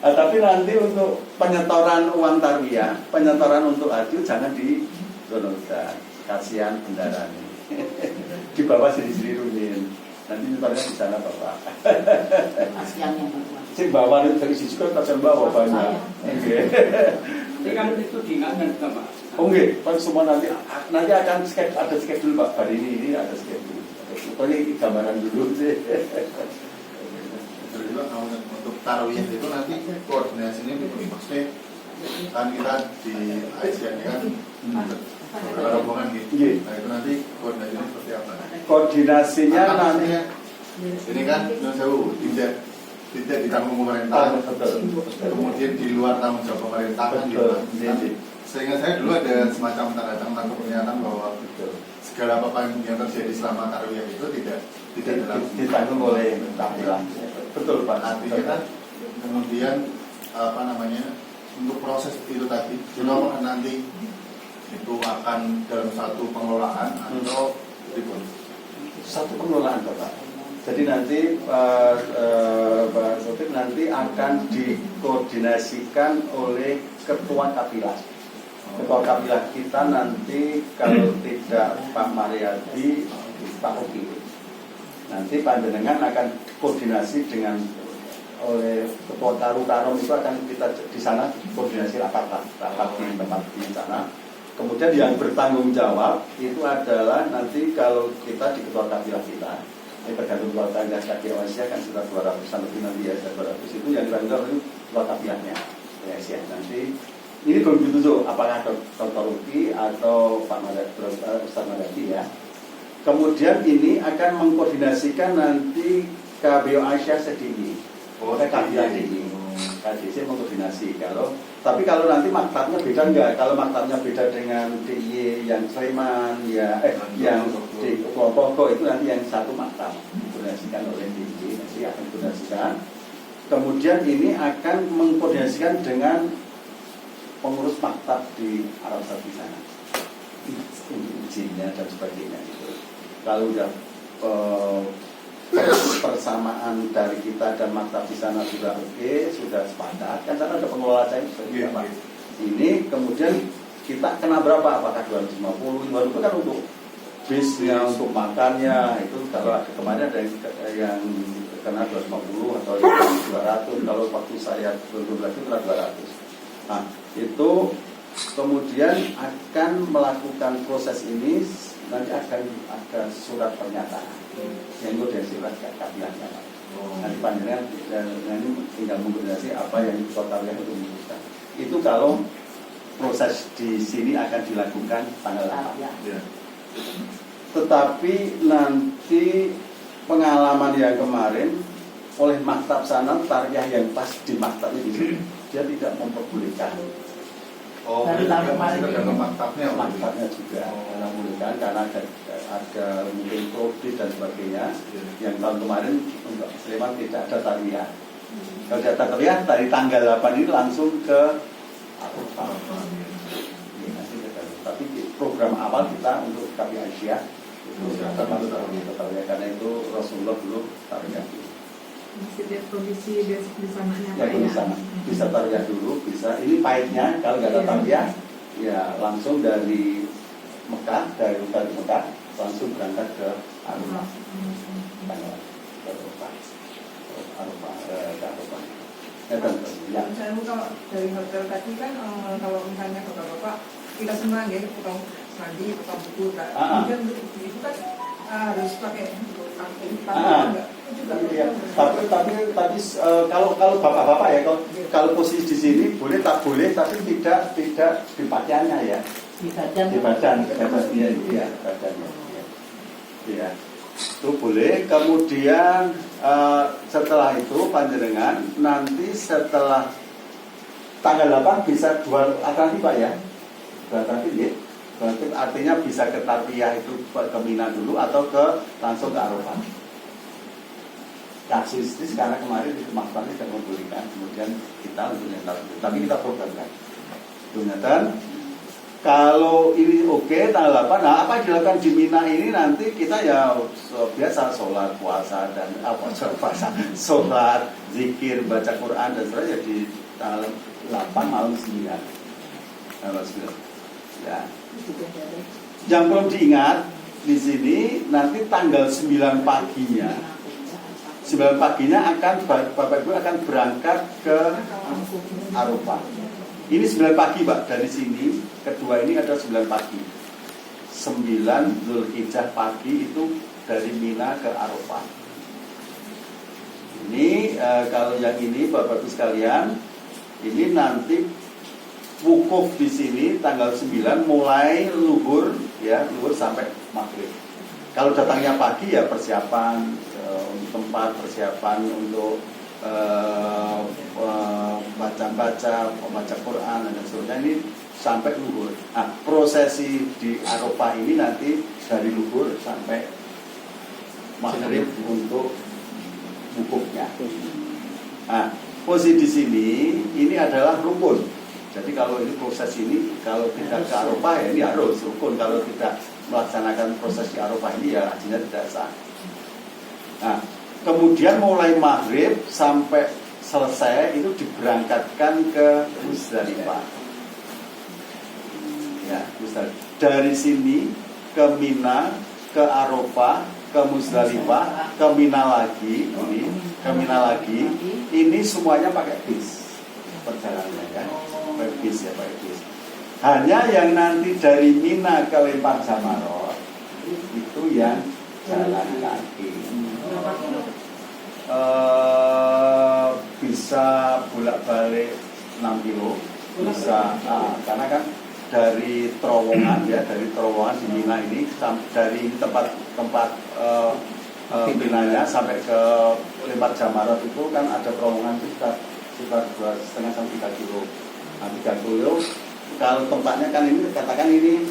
Nah, tapi nanti untuk penyetoran uang tarwiyah, penyetoran untuk hadium jangan didonorkan. Kasihan kendaraan ini. Di bawah sini rumin. Nanti nyetornya di sana Bapak. Kasihan yang Cik bawa dari sisi juga tak bawa banyak. Oke. Jadi kalau itu diingatkan Pak. Oke, Pak semua nanti akan ada schedule Pak. Hari ini ada schedule. Ini gambaran dulu sih. Terus juga untuk tarwiyah itu nanti koordinasinya maksudnya kan kita di ASEAN kan beberapa rombongan gitu. Nah itu nanti koordinasinya seperti apa? Koordinasinya nanti ini kan Nusewu, tidak ditanggung pemerintah. Betul. Kemudian di luar tanggung jawab pemerintah kan Betul. gitu. Seingat saya dulu ada semacam tanda pernyataan bahwa segala apa yang terjadi selama tarwiyah itu tidak ditanggung oleh tampilan. Betul Pak. Artinya kan kemudian apa namanya untuk proses itu tadi, apakah nanti itu akan dalam satu pengelolaan atau ribut? Satu pengelolaan Bapak. Jadi nanti Pak Sopir nanti akan dikoordinasikan oleh ketua kapilah. Ketua kapilah kita nanti kalau tidak Pak Mariadi, Pak Oki. Nanti panjenengan akan koordinasi dengan oleh ketua Tarum itu akan kita di sana koordinasi rapat di tempat di sana. Kemudian yang bertanggung jawab itu adalah nanti kalau kita di ketua kapilah kita, ini tergantung ketua kapilah Asia kan sudah 200 lebih nanti ya 200 itu yang bertanggung jawab itu ketua kapilahnya Asia nanti. Ini belum ditutup apakah Dr. Uki atau Pak Ustaz Madadi ya. Kemudian ini akan mengkoordinasikan nanti KBO Asia sedini. Kabilah ini. KDC mengkoordinasi tapi kalau nanti maktabnya beda enggak? Kalau maktabnya beda dengan DIY yang Sleman yang di Pokok itu nanti yang satu maktab dikoordinasikan oleh DIY nanti akan dikoordinasikan. Kemudian ini akan mengkoordinasikan dengan pengurus maktab di Arab Saudi sana, izinnya dan sebagainya itu. Kalau udah persamaan dari kita dan maktab di sana sudah oke, sudah sepakat, kan sana ada pengelola saya berapa. Ini kemudian kita kena berapa? Apakah 250, 500 itu kan untuk bisnya, untuk makannya itu. Kalau kemarin ada yang kena 250 atau 200. Kalau waktu saya 12 itu kena 200. Nah, itu kemudian akan melakukan proses ini, nanti akan ada surat pernyataan yang udah surat kapilahnya. Nanti panjenengan ini tinggal mengkoordinasi apa yang totalnya untuk memutuskan. Itu kalau proses di sini akan dilakukan tanggal 8. Tetapi nanti pengalaman yang kemarin oleh maktab sana, tariah yang pas di maktab ini dia tidak memperbolehkan. Dari tahun kemarin tergantung maktabnya juga membolehkan karena ada mungkin COVID dan sebagainya. Yang tahun kemarin untuk Sleman tidak ada tariah. Kalau tidak ada tariah dari tanggal 8 ini langsung ke Arafah. Tapi program awal kita untuk KPI Asia itu termasuk tariah karena itu Rasulullah dulu tariah dulu. Masih lihat kondisi di sananya Ya di sana bisa tariah dulu, bisa. Ini pahitnya kalau nggak ada tariah, ya langsung dari Mekah, dari Mekah langsung berangkat ke Arafah. Ya, saya kalau dari hotel tadi kan kalau misalnya bapak-bapak kita senang ya potong mandi, potong buku, kemudian itu kan harus pakai tapi kalau bapak-bapak ya kalau posisi di sini boleh tak boleh tapi tidak di pakaiannya ya di badan ya badannya ya itu boleh. Kemudian setelah itu panjenengan nanti setelah tanggal 8 bisa dua alternatif Pak ya, dua alternatif ya. Berarti artinya bisa ke Tarwiyah itu ke Mina dulu atau langsung ke Arafah. Kasus ini sekarang kemarin di maktabnya sudah membolehkan, kemudian kita untuk yang tahu, tapi kita programkan. Ternyata kalau ini oke tanggal 8, nah apa yang dilakukan di Mina ini nanti kita ya biasa sholat, puasa dan sholat, zikir, baca Quran dan sebagainya di tanggal 8 malam 9. Tanggal 9. Ya. Yang perlu diingat di sini nanti tanggal 9 paginya akan Bapak Ibu akan berangkat ke Arafah. Ini 9 pagi Pak, dari sini kedua ini ada 9 pagi. 9 Zulhijjah pagi itu dari Mina ke Arafah. Ini kalau yang ini Bapak Ibu sekalian, ini nanti wukuf di sini tanggal 9 mulai luhur sampai maghrib. Kalau datangnya pagi ya persiapan untuk tempat, persiapan untuk membaca Quran dan seterusnya ini sampai luhur. Nah, prosesi di Arafah ini nanti dari luhur sampai maghrib untuk wukufnya. Nah, posisi di sini ini adalah rukun. Jadi kalau ini proses ini kalau tidak ke Arafah ya ini harus rukun. Kalau tidak melaksanakan proses di Arafah ini ya hajinya tidak sah. Nah, kemudian mulai maghrib sampai selesai itu diberangkatkan ke Muzdalifah. Ya, dari sini ke Mina, ke Arafah, ke Muzdalifah, ke Mina lagi, ke Mina lagi. Ini semuanya pakai bis perjalanannya ya, pakai bis ya, pakai bis. Hanya yang nanti dari Mina ke Lempar Jamarot itu yang jalan kaki. Bisa bolak-balik 6 kilo, bisa karena kan dari terowongan ya, dari terowongan di Mina ini dari tempat Minanya sampai ke Lempar Jamarot itu kan ada terowongan sekitar 2,5 sampai 3 kilo. Nah, 3 kilo kalau tempatnya kan ini katakan ini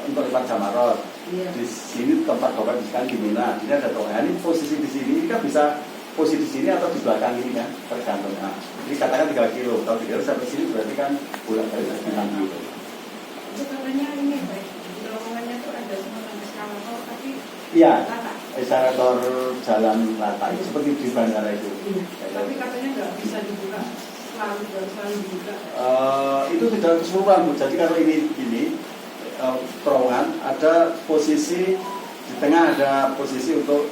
untuk Lempar Jamarot. Di sini tempat Bapak di Mina, ini ada terowongan. Ini posisi di sini kan bisa posisi di sini atau di belakang ini kan tergantung. Nah, jadi katakan 3 kilo, kalau 3 kilo sampai sini berarti kan bolak-balik 6 kilo. Itu katanya ini baik, terowongannya itu ada semacam eskalator tapi Iya, rata. eskalator jalan rata itu seperti di bandara itu. Tapi katanya nggak bisa dibuka selalu dibuka. Itu tidak keseluruhan Bu. Jadi kalau ini terowongan ada posisi di tengah, ada posisi untuk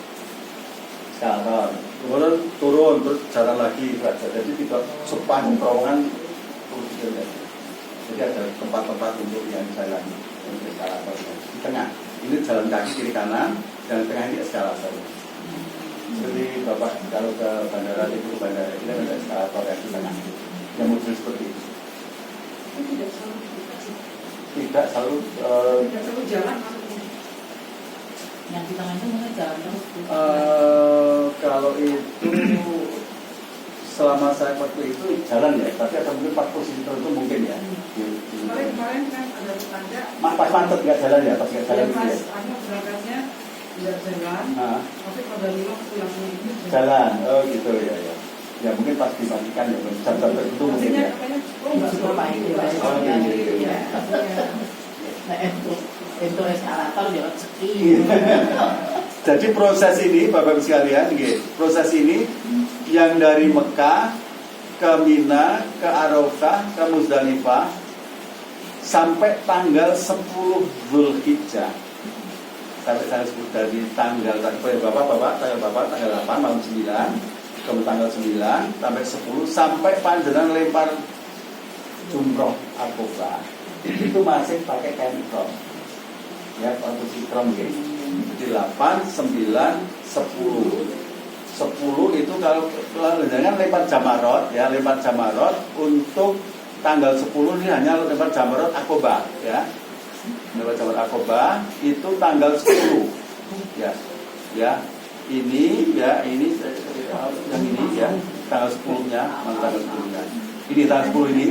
eskalator. Kemudian turun terus jalan lagi saja. Jadi tidak sepanjang terowongan terus jalan. Jadi ada tempat-tempat untuk yang jalan untuk eskalator di tengah. Ini jalan kaki kiri kanan, dan tengah ini eskalator. Seperti Bapak kalau ke bandara itu ini ada eskalator yang di tengah. Yang model seperti itu. Itu tidak selalu dibuka sih. Tidak selalu Tidak selalu jalan maksudnya. Yang di tangan itu mungkin jalan terus. kalau itu selama saya waktu itu jalan ya, tapi ada mungkin 4 posisi tertentu mungkin ya. Kemarin kan ada tetangga. Pas mantep nggak jalan ya, pas nggak jalan Pas gitu ya. berangkatnya tidak jalan, Nah, tapi pada lima pulangnya itu jalan, oh gitu ya ya. Ya mungkin pas dimatikan ya, jam-jam tertentu mungkin Maksudnya ya. katanya, oh nggak Super selalu baik, dibuka. ya. Oh, iya, iya, iya. Nah, itu eskalator ya rezeki. Jadi proses ini Bapak Ibu sekalian, proses ini yang dari Mekah ke Mina, ke Arafah, ke Muzdalifah sampai tanggal 10 Zulhijjah. Sampai tanggal 10 dari tanggal Bapak tanggal 8 malam 9, kemudian tanggal 9 sampai 10 sampai panjenengan lempar jumroh Aqobah. Itu masih pakai kain ikram. Ya, posisi ikram gitu. Jadi 8, 9, 10. 10 itu kalau jangan lempar jamarot ya, lempar jamarot untuk tanggal 10 ini hanya lempar jamarot Aqobah ya. Lempar jamarot Aqobah itu tanggal 10 ya. Ya. Ini ya, ini yang ini ya, tanggal 10-nya, tanggal 10-nya. Ini tanggal 10 ini.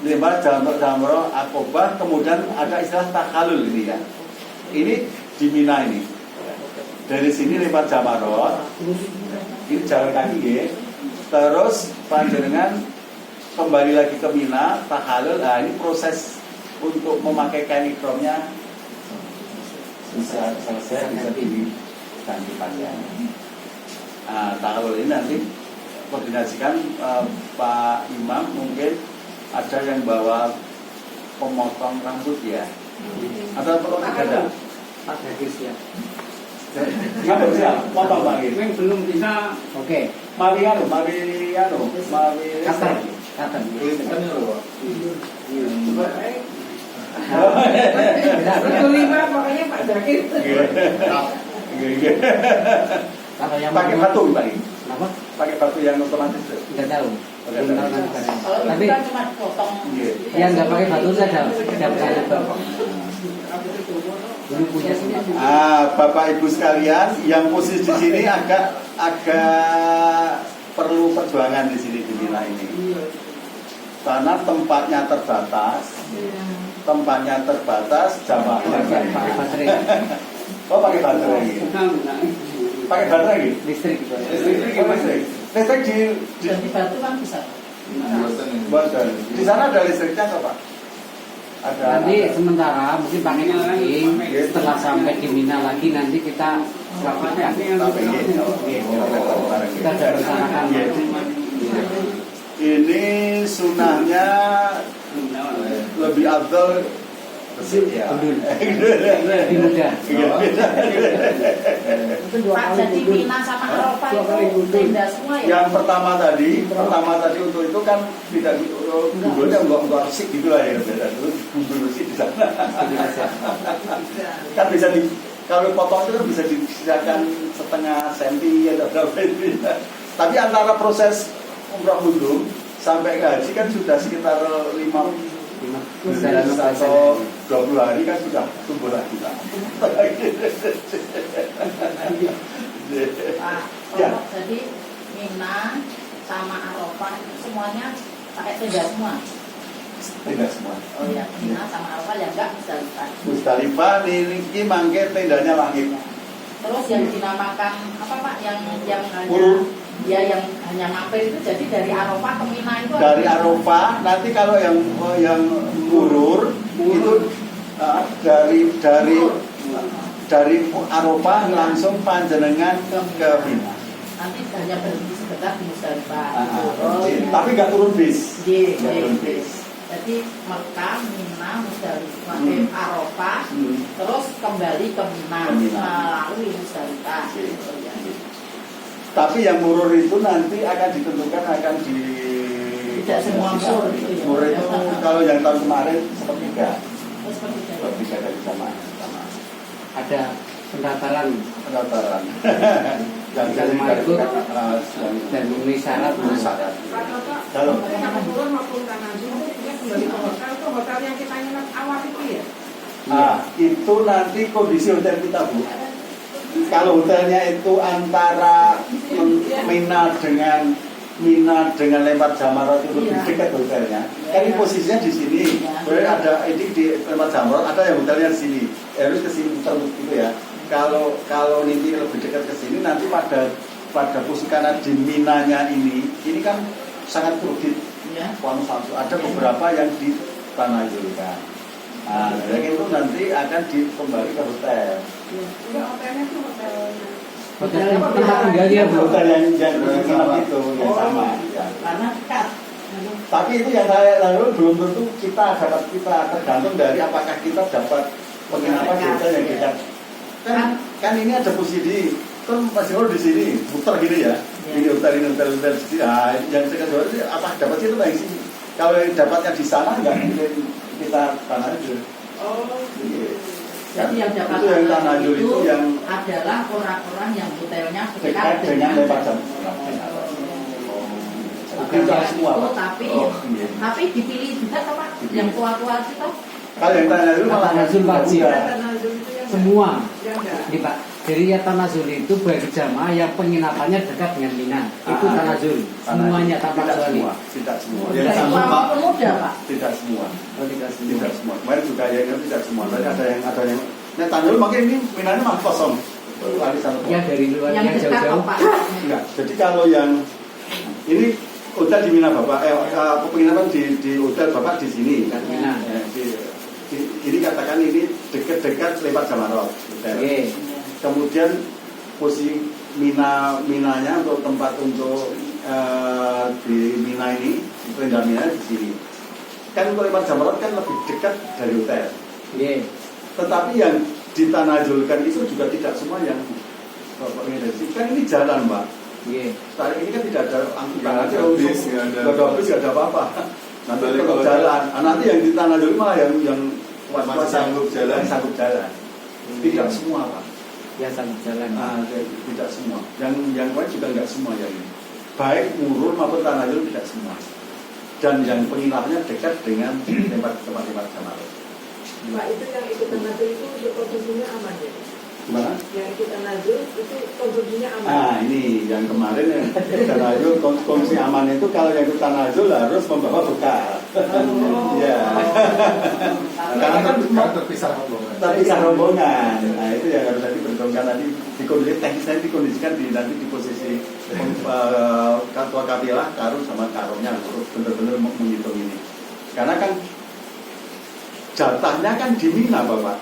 Lempar jamarot Aqobah, kemudian ada istilah takhalul ini ya. Ini di Mina ini. Dari sini lempar jamarot, ini jalan kaki ya. Terus panjenengan kembali lagi ke Mina, takhalul. Nah, ini proses untuk memakai kain ikramnya bisa selesai, bisa diganti pakaian. Nah, takhalul ini nanti koordinasikan Pak Imam, mungkin ada yang bawa pemotong rambut ya. Ada perlu ada. Pak Gadis ya. Nggak bisa, potong Pak gitu. Yang belum bisa, oke. Mari Kapan? Itu lima pokoknya Pak Zakir. Kalau yang pakai batu Pak ini. apa? Pakai batu yang otomatis. Nggak tahu. Nggak Belum tahu. tahu kan. Kalau Tapi itu kan cuma potong. Iya. yang nggak pakai batu saja. Tidak pakai batu. Ini punya sendiri. Bapak Ibu sekalian, yang posisi di sini agak perlu perjuangan di sini di Mina ini. Karena tempatnya terbatas, jamaahnya Pakai baterai. Oh, pakai baterai. Pakai baterai gitu? Listrik. Listrik di Jadi batu kan bisa. Bosan. Di sana ada listriknya atau Pak? Nanti sementara mungkin pakai kencing. Setelah sampai di Mina lagi nanti kita rapikan. Kita sudah rencanakan. Ini sunahnya lebih afdal ya. Lebih mudah. Pak, jadi Mina sama Arafah itu tenda semua ya? Yang pertama tadi untuk itu kan tidak gundulnya enggak resik gitu lah ya, terus gundul resik di sana. Kan bisa kalau potong itu kan bisa disisakan setengah senti atau berapa itu. Tapi antara proses umrah gundul sampai ke haji kan sudah sekitar 5 bulan atau 20 hari kan sudah tumbuh lagi Pak. Ya. Jadi Mina sama Arafah itu semuanya pakai tenda semua. Tidak semua. Oh ya, Mina sama Arafah yang enggak Musdalifah ini mangke tendanya langit. Terus yang dinamakan apa Pak? Yang hanya Urur. ya yang hanya mampir itu jadi dari Arafah ke Mina itu Dari Arafah nanti kalau yang ngurur itu dari Arafah langsung panjenengan ke Mina. nanti hanya berhenti sebentar di Musdalifah. Tapi nggak turun bis. Nggak turun bis. Jadi Mekah, Mina, Musdalifah, Arafah, terus kembali ke Mina melalui Musdalifah. Oh, ya. Tapi yang murur itu nanti akan ditentukan Tidak semua murur gitu ya. Murur itu kalau yang tahun kemarin sepertiga. Terus seperti itu. Sepertiga dari sama. Ada pendaftaran Yang Yang ikut yang dan memenuhi syarat. syarat. Pak Toto, Kalau yang turun maupun tanah dulu, dia kembali ke hotel, itu hotel yang kita ingat awal itu ya? itu nanti kondisi hotel kita Bu. Kalau hotelnya itu antara Mina dengan Lempar Jamarat itu lebih dekat hotelnya. Kan ini posisinya di sini. Berarti ada ini di Lempar Jamarat, ada yang hotelnya di sini. Harus ke sini muter gitu ya. Kalau nanti lebih dekat ke sini nanti pada posisi karena di Minanya ini kan sangat kredit. Ya. Ada beberapa yang ditanayulkan. Jadi itu nanti akan kembali ke hotel. Enggak, hotelnya itu hotelnya. Hotel tempat tinggalnya belum. Hotel yang nginep itu yang sama. Ya. Karena dekat. Tapi itu yang saya lalu belum tentu kita tergantung dari apakah kita dapat penginapan di hotel yang dekat. Kan ini ada posisi kan masih di sini muter gini ya. Ini hotel di sini. Yang kedua itu apa dapat itu dari sini. Kalau dapatnya di sana nggak mungkin kita tanah aja. Oh, Jadi yang dapat itu yang tanah aja itu yang adalah orang-orang yang hotelnya dekat dengan Lempar Jamarat. Tidak semua Pak. Tapi dipilih juga Pak yang tua-tua kita. Kalau yang tanah dulu malah Tanazul wajib. tanah dulu itu yang Semua. yang enggak. Ini Pak. Jadi ya tanazul itu bagi jamaah yang penginapannya dekat dengan Mina. Itu tanazul. Semuanya tanpa kecuali. Tidak semua. Dari tua maupun muda Pak. Tidak semua. Oh, tidak semua. Tidak semua. Kemarin juga yang tidak semua. Tapi ada yang. Nah tanah mungkin ini Minanya masih kosong. Ya dari luar Yang yang dekat jauh-jauh. Pak. Enggak. Jadi kalau yang ini hotel di Mina Bapak, penginapan di hotel Bapak di sini. Mina. Ini katakan ini dekat-dekat Lempar Jamarat. Oke. Kemudian posisi Minanya untuk tempat untuk di Mina ini, tenda Mina di sini. Kan untuk Lempar Jamarat kan lebih dekat dari hotel. Oke. Tetapi yang ditanajulkan itu juga tidak semua yang kan ini jalan Mbak. Oke. Sekarang ini kan tidak ada angkutan, Nggak ada bis, nggak ada nggak ada apa-apa. Nanti Balik kalau ke jalan, nanti yang ditanajulkan malah yang masih sanggup jalan. yang sanggup jalan. Tidak semua Pak. Ya sambil jalan. Tidak semua. Yang lain juga nggak semua yang ini. Baik murur maupun tanajul tidak semua. Dan yang penginapannya dekat dengan tempat Jamarat. Pak, itu yang ikutan nazar itu untuk konsumsinya aman ya? Gimana? Yang ikutan nazar itu konsumsinya aman. Nah ini yang kemarin yang tanazul konsumsi aman itu kalau yang ikut tanazul harus membawa bekal. Ya. Karena terpisah rombongan. Terpisah rombongan. Nah itu yang harus nanti perhitungkan nanti di kondisi teknis nanti dikondisikan nanti di posisi ketua kabilah karung sama karungnya untuk benar-benar menghitung ini. Karena kan jatahnya kan di Mina Bapak.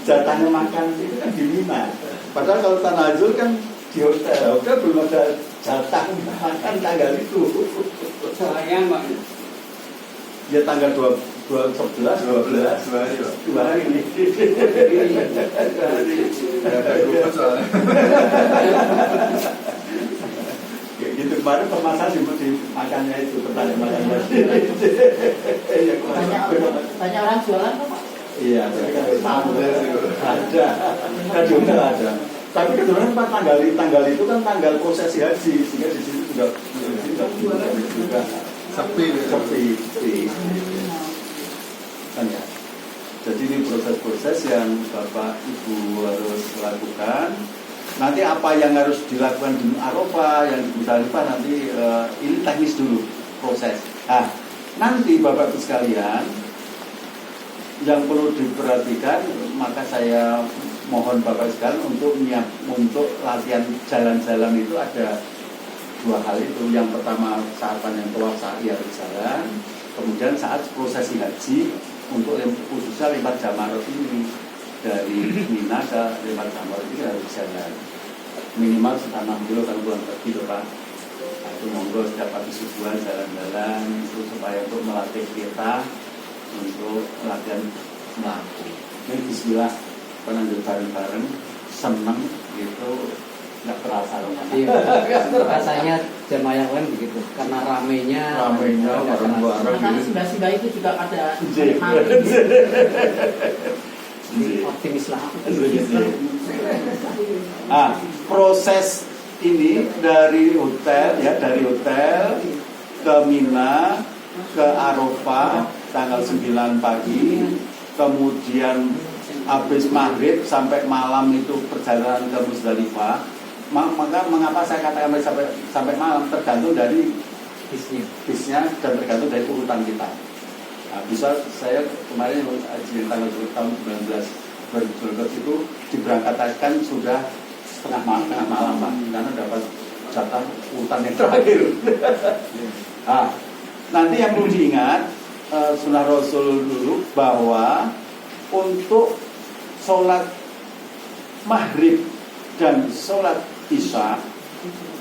Jatahnya makan itu kan di Mina. Padahal kalau tanazul kan di hotel belum ada jatah makan tanggal itu. Soalnya Mbak, Ya tanggal 11, 12 hari. Ada grup soalnya. Kayak gitu kemarin permasalahan di makannya itu pertanyaan makannya. Banyak orang jualan kok Pak. Iya, tapi kan ada, kan di hotel ada. Tapi kebetulan Pak tanggal itu kan tanggal prosesi haji, sehingga di situ juga Sepi. Kan ya. Jadi ini proses-proses yang Bapak Ibu harus lakukan. Nanti apa yang harus dilakukan di Arafah, yang di Musdalifah nanti ini teknis dulu proses. Nah, nanti Bapak Ibu sekalian yang perlu diperhatikan, maka saya mohon Bapak sekalian untuk latihan jalan-jalan itu ada dua hal itu. Yang pertama saat yang tawaf sa'i harus jalan, kemudian saat prosesi haji untuk khususnya lewat Jamarat ini dari Mina ke lewat Jamarat ini harus jalan minimal sekitar 6 kilo kalau pulang pergi loh Pak. Nah, itu monggo setiap pagi subuhan jalan-jalan itu supaya untuk melatih kita untuk latihan melaku. Ini bismillah penanggil bareng-bareng seneng gitu nggak terasa loh. iya, rasanya jamaah yang lain begitu karena ramenya bareng-bareng Karena sebelah itu juga ada Jadi, optimis lah. Proses ini dari hotel ke Mina ke Arafah tanggal 9 pagi, kemudian habis maghrib sampai malam itu perjalanan ke Musdalifah. Maka mengapa saya katakan sampai malam tergantung dari bisnya dan tergantung dari urutan kita. Nah, bisa saya kemarin haji tanggal tahun 2019 itu diberangkatkan sudah tengah malam Pak, karena dapat jatah urutan yang terakhir. Nah, nanti yang perlu diingat sunnah Rasul dulu bahwa untuk sholat maghrib dan sholat isya,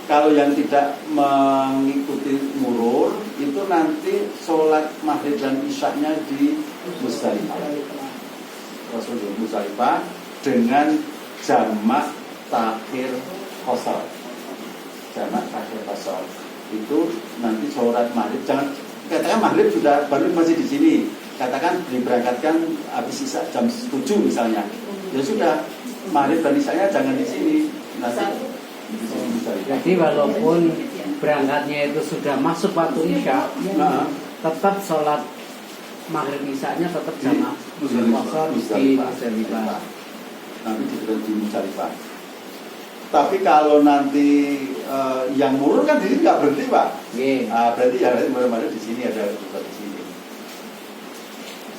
kalau yang tidak mengikuti murur itu nanti sholat maghrib dan isya-nya di Musdalifah. Rasul di Musdalifah dengan jamak takhir qasar. Jamak takhir qasar itu nanti sholat maghrib, jangan katakan maghrib sudah baru masih di sini, katakan diberangkatkan habis isya jam 7 misalnya, ya sudah maghrib dan isya-nya jangan di sini, nanti Jadi walaupun berangkatnya itu sudah masuk waktu isya, tetap sholat maghrib isya-nya tetap jamaah qasar di Musdalifah. Nanti di Musdalifah. Tapi kalau nanti yang murur kan di sini nggak berhenti Pak. Berarti ya benar-benar di sini ada di sini.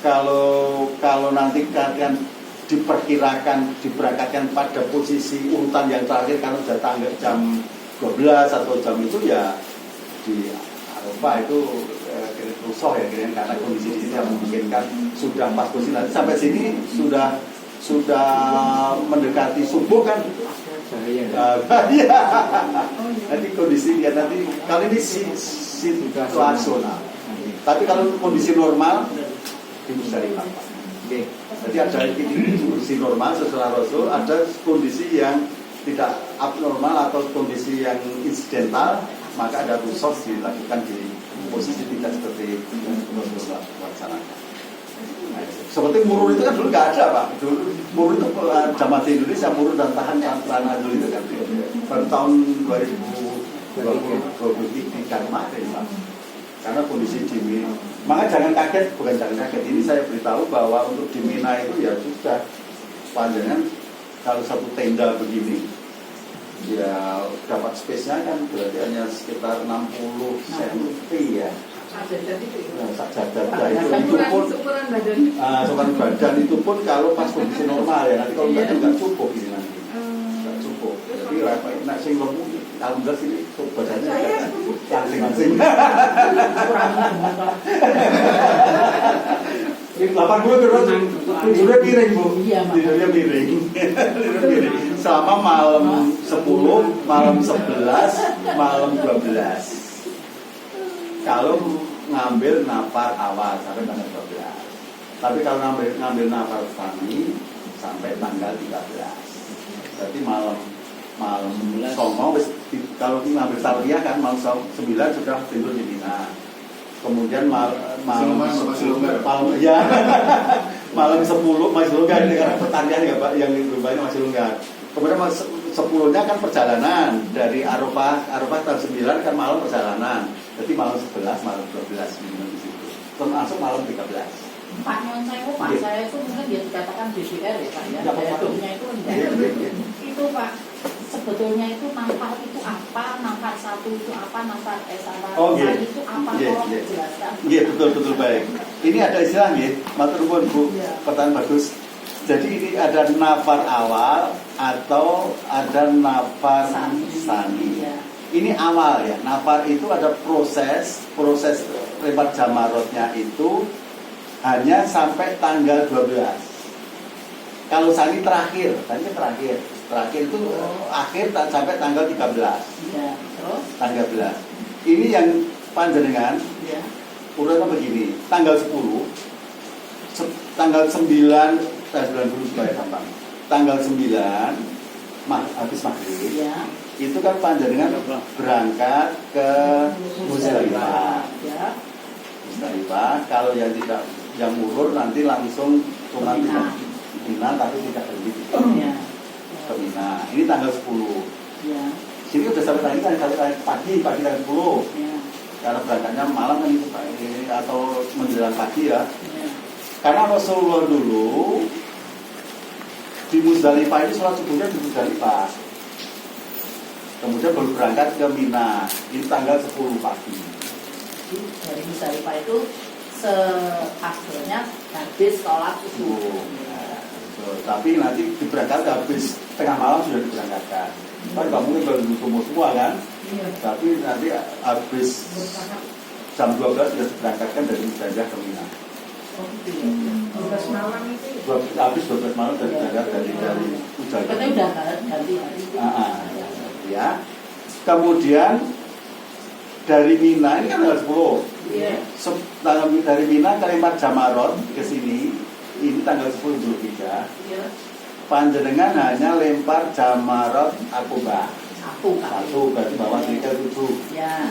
Kalau nanti kalian diberangkatkan pada posisi urutan yang terakhir karena sudah tanggal jam 12 atau jam itu ya di Arafah itu rusuh ya karena kondisi di sini yang memungkinkan sudah pas posisi nanti sampai sini sudah mendekati subuh kan. Nanti kondisi ya nanti kali ini situasional. Tapi kalau kondisi normal di Musdalifah. Jadi ada kondisi normal sesuai Rasul, ada kondisi yang tidak abnormal atau kondisi yang insidental, maka ada rusos dilakukan di posisi tidak seperti Rasulullah laksanakan. Seperti murur itu kan dulu nggak ada Pak. Dulu murur itu jamaah di Indonesia murur dan tahan tanah dulu itu kan baru tahun 2023 kemarin Pak. karena kondisi di Mina. Maka jangan kaget, bukan jangan kaget. Ini saya beritahu bahwa untuk di Mina itu ya sudah panjangnya kalau satu tenda begini, ya dapat space-nya kan berarti hanya sekitar 60 cm ya. Sajadah itu ya. Nah, sajadah itu pun Ukuran badan. ukuran badan itu pun kalau pas kondisi normal ya, nanti kalau nggak cukup ini nanti. Nggak cukup. Jadi nak sing lemu alhamdulillah sini badannya langsing-langsing. Ini 80 terus tidurnya piring Bu. Iya, Tidurnya piring. Tidurnya piring. Sama malam 10, malam 11, malam 12. Kalau ngambil nafar awal sampai tanggal 12. Tapi kalau ngambil nafar tani sampai tanggal 13. Berarti malam Songo kalau ngambil Salvia kan malam 9 sudah tidur di Mina. Kemudian malam ya malam 10 masih longgar ini karena pertanian ya Pak, yang banyak masih longgar. Kemudian malam 10-nya kan perjalanan dari Arafah tanggal 9 kan malam perjalanan. Jadi malam 11, malam 12 minum di situ. Termasuk malam 13. Pak Nyon saya itu mungkin dia dikatakan BBR ya Pak ya. Ya, Pak. Jatuhnya itu rendah. Itu Pak, sebetulnya itu nafar itu apa, nafar 1 itu apa, nafar S1 itu apa, tolong dijelaskan. Iya, betul baik. Ini ada istilah nggih, matur nuwun Bu. Iya. Pertanyaan bagus. Jadi ini ada nafar awal atau ada nafar sani. Iya. Ini awal ya. Nafar itu ada proses lempar jamarotnya itu hanya sampai tanggal 12. Kalau sani terakhir itu akhir sampai tanggal 13. Iya, terus? Tanggal 13. Ini yang panjenengan Iya. urutannya begini, tanggal 10 tanggal 9 dulu supaya gampang. Tanggal 9 habis maghrib. Iya. Itu kan panjenengan berangkat ke Musdalifah. Ya. Musdalifah, kalau yang tidak yang urur nanti langsung cuma Mina tapi tidak berhenti di Iya. ke Mina. Ini tanggal 10. Iya. Sini udah sampai pagi tanggal 10. Iya. Karena berangkatnya malam kan itu atau menjelang pagi ya. Iya. Karena Rasulullah dulu di Musdalifah ini sholat subuhnya di Musdalifah. Kemudian baru berangkat ke Mina. Ini tanggal 10 pagi. Dari Musdalifah itu seakhirnya habis sholat subuh. Tapi nanti diberangkatkan habis tengah malam sudah diberangkatkan. Kan nggak mungkin baru semua kan? Iya. Tapi nanti habis jam 12 sudah diberangkatkan dari Musdalifah ke Mina. Oh, gitu ya. 12 malam itu. Habis 12 malam dari berangkat dari Musdalifah. Katanya udah ganti hari. Ya. Kemudian dari Mina ini kan tanggal 10. Iya. Dari Mina ke lempar Jamarot ke sini ini tanggal 10 Zulhijjah. Iya. Panjenengan hanya lempar Jamarot Aqobah. Satu kali. Satu berarti bawa 7. Ya.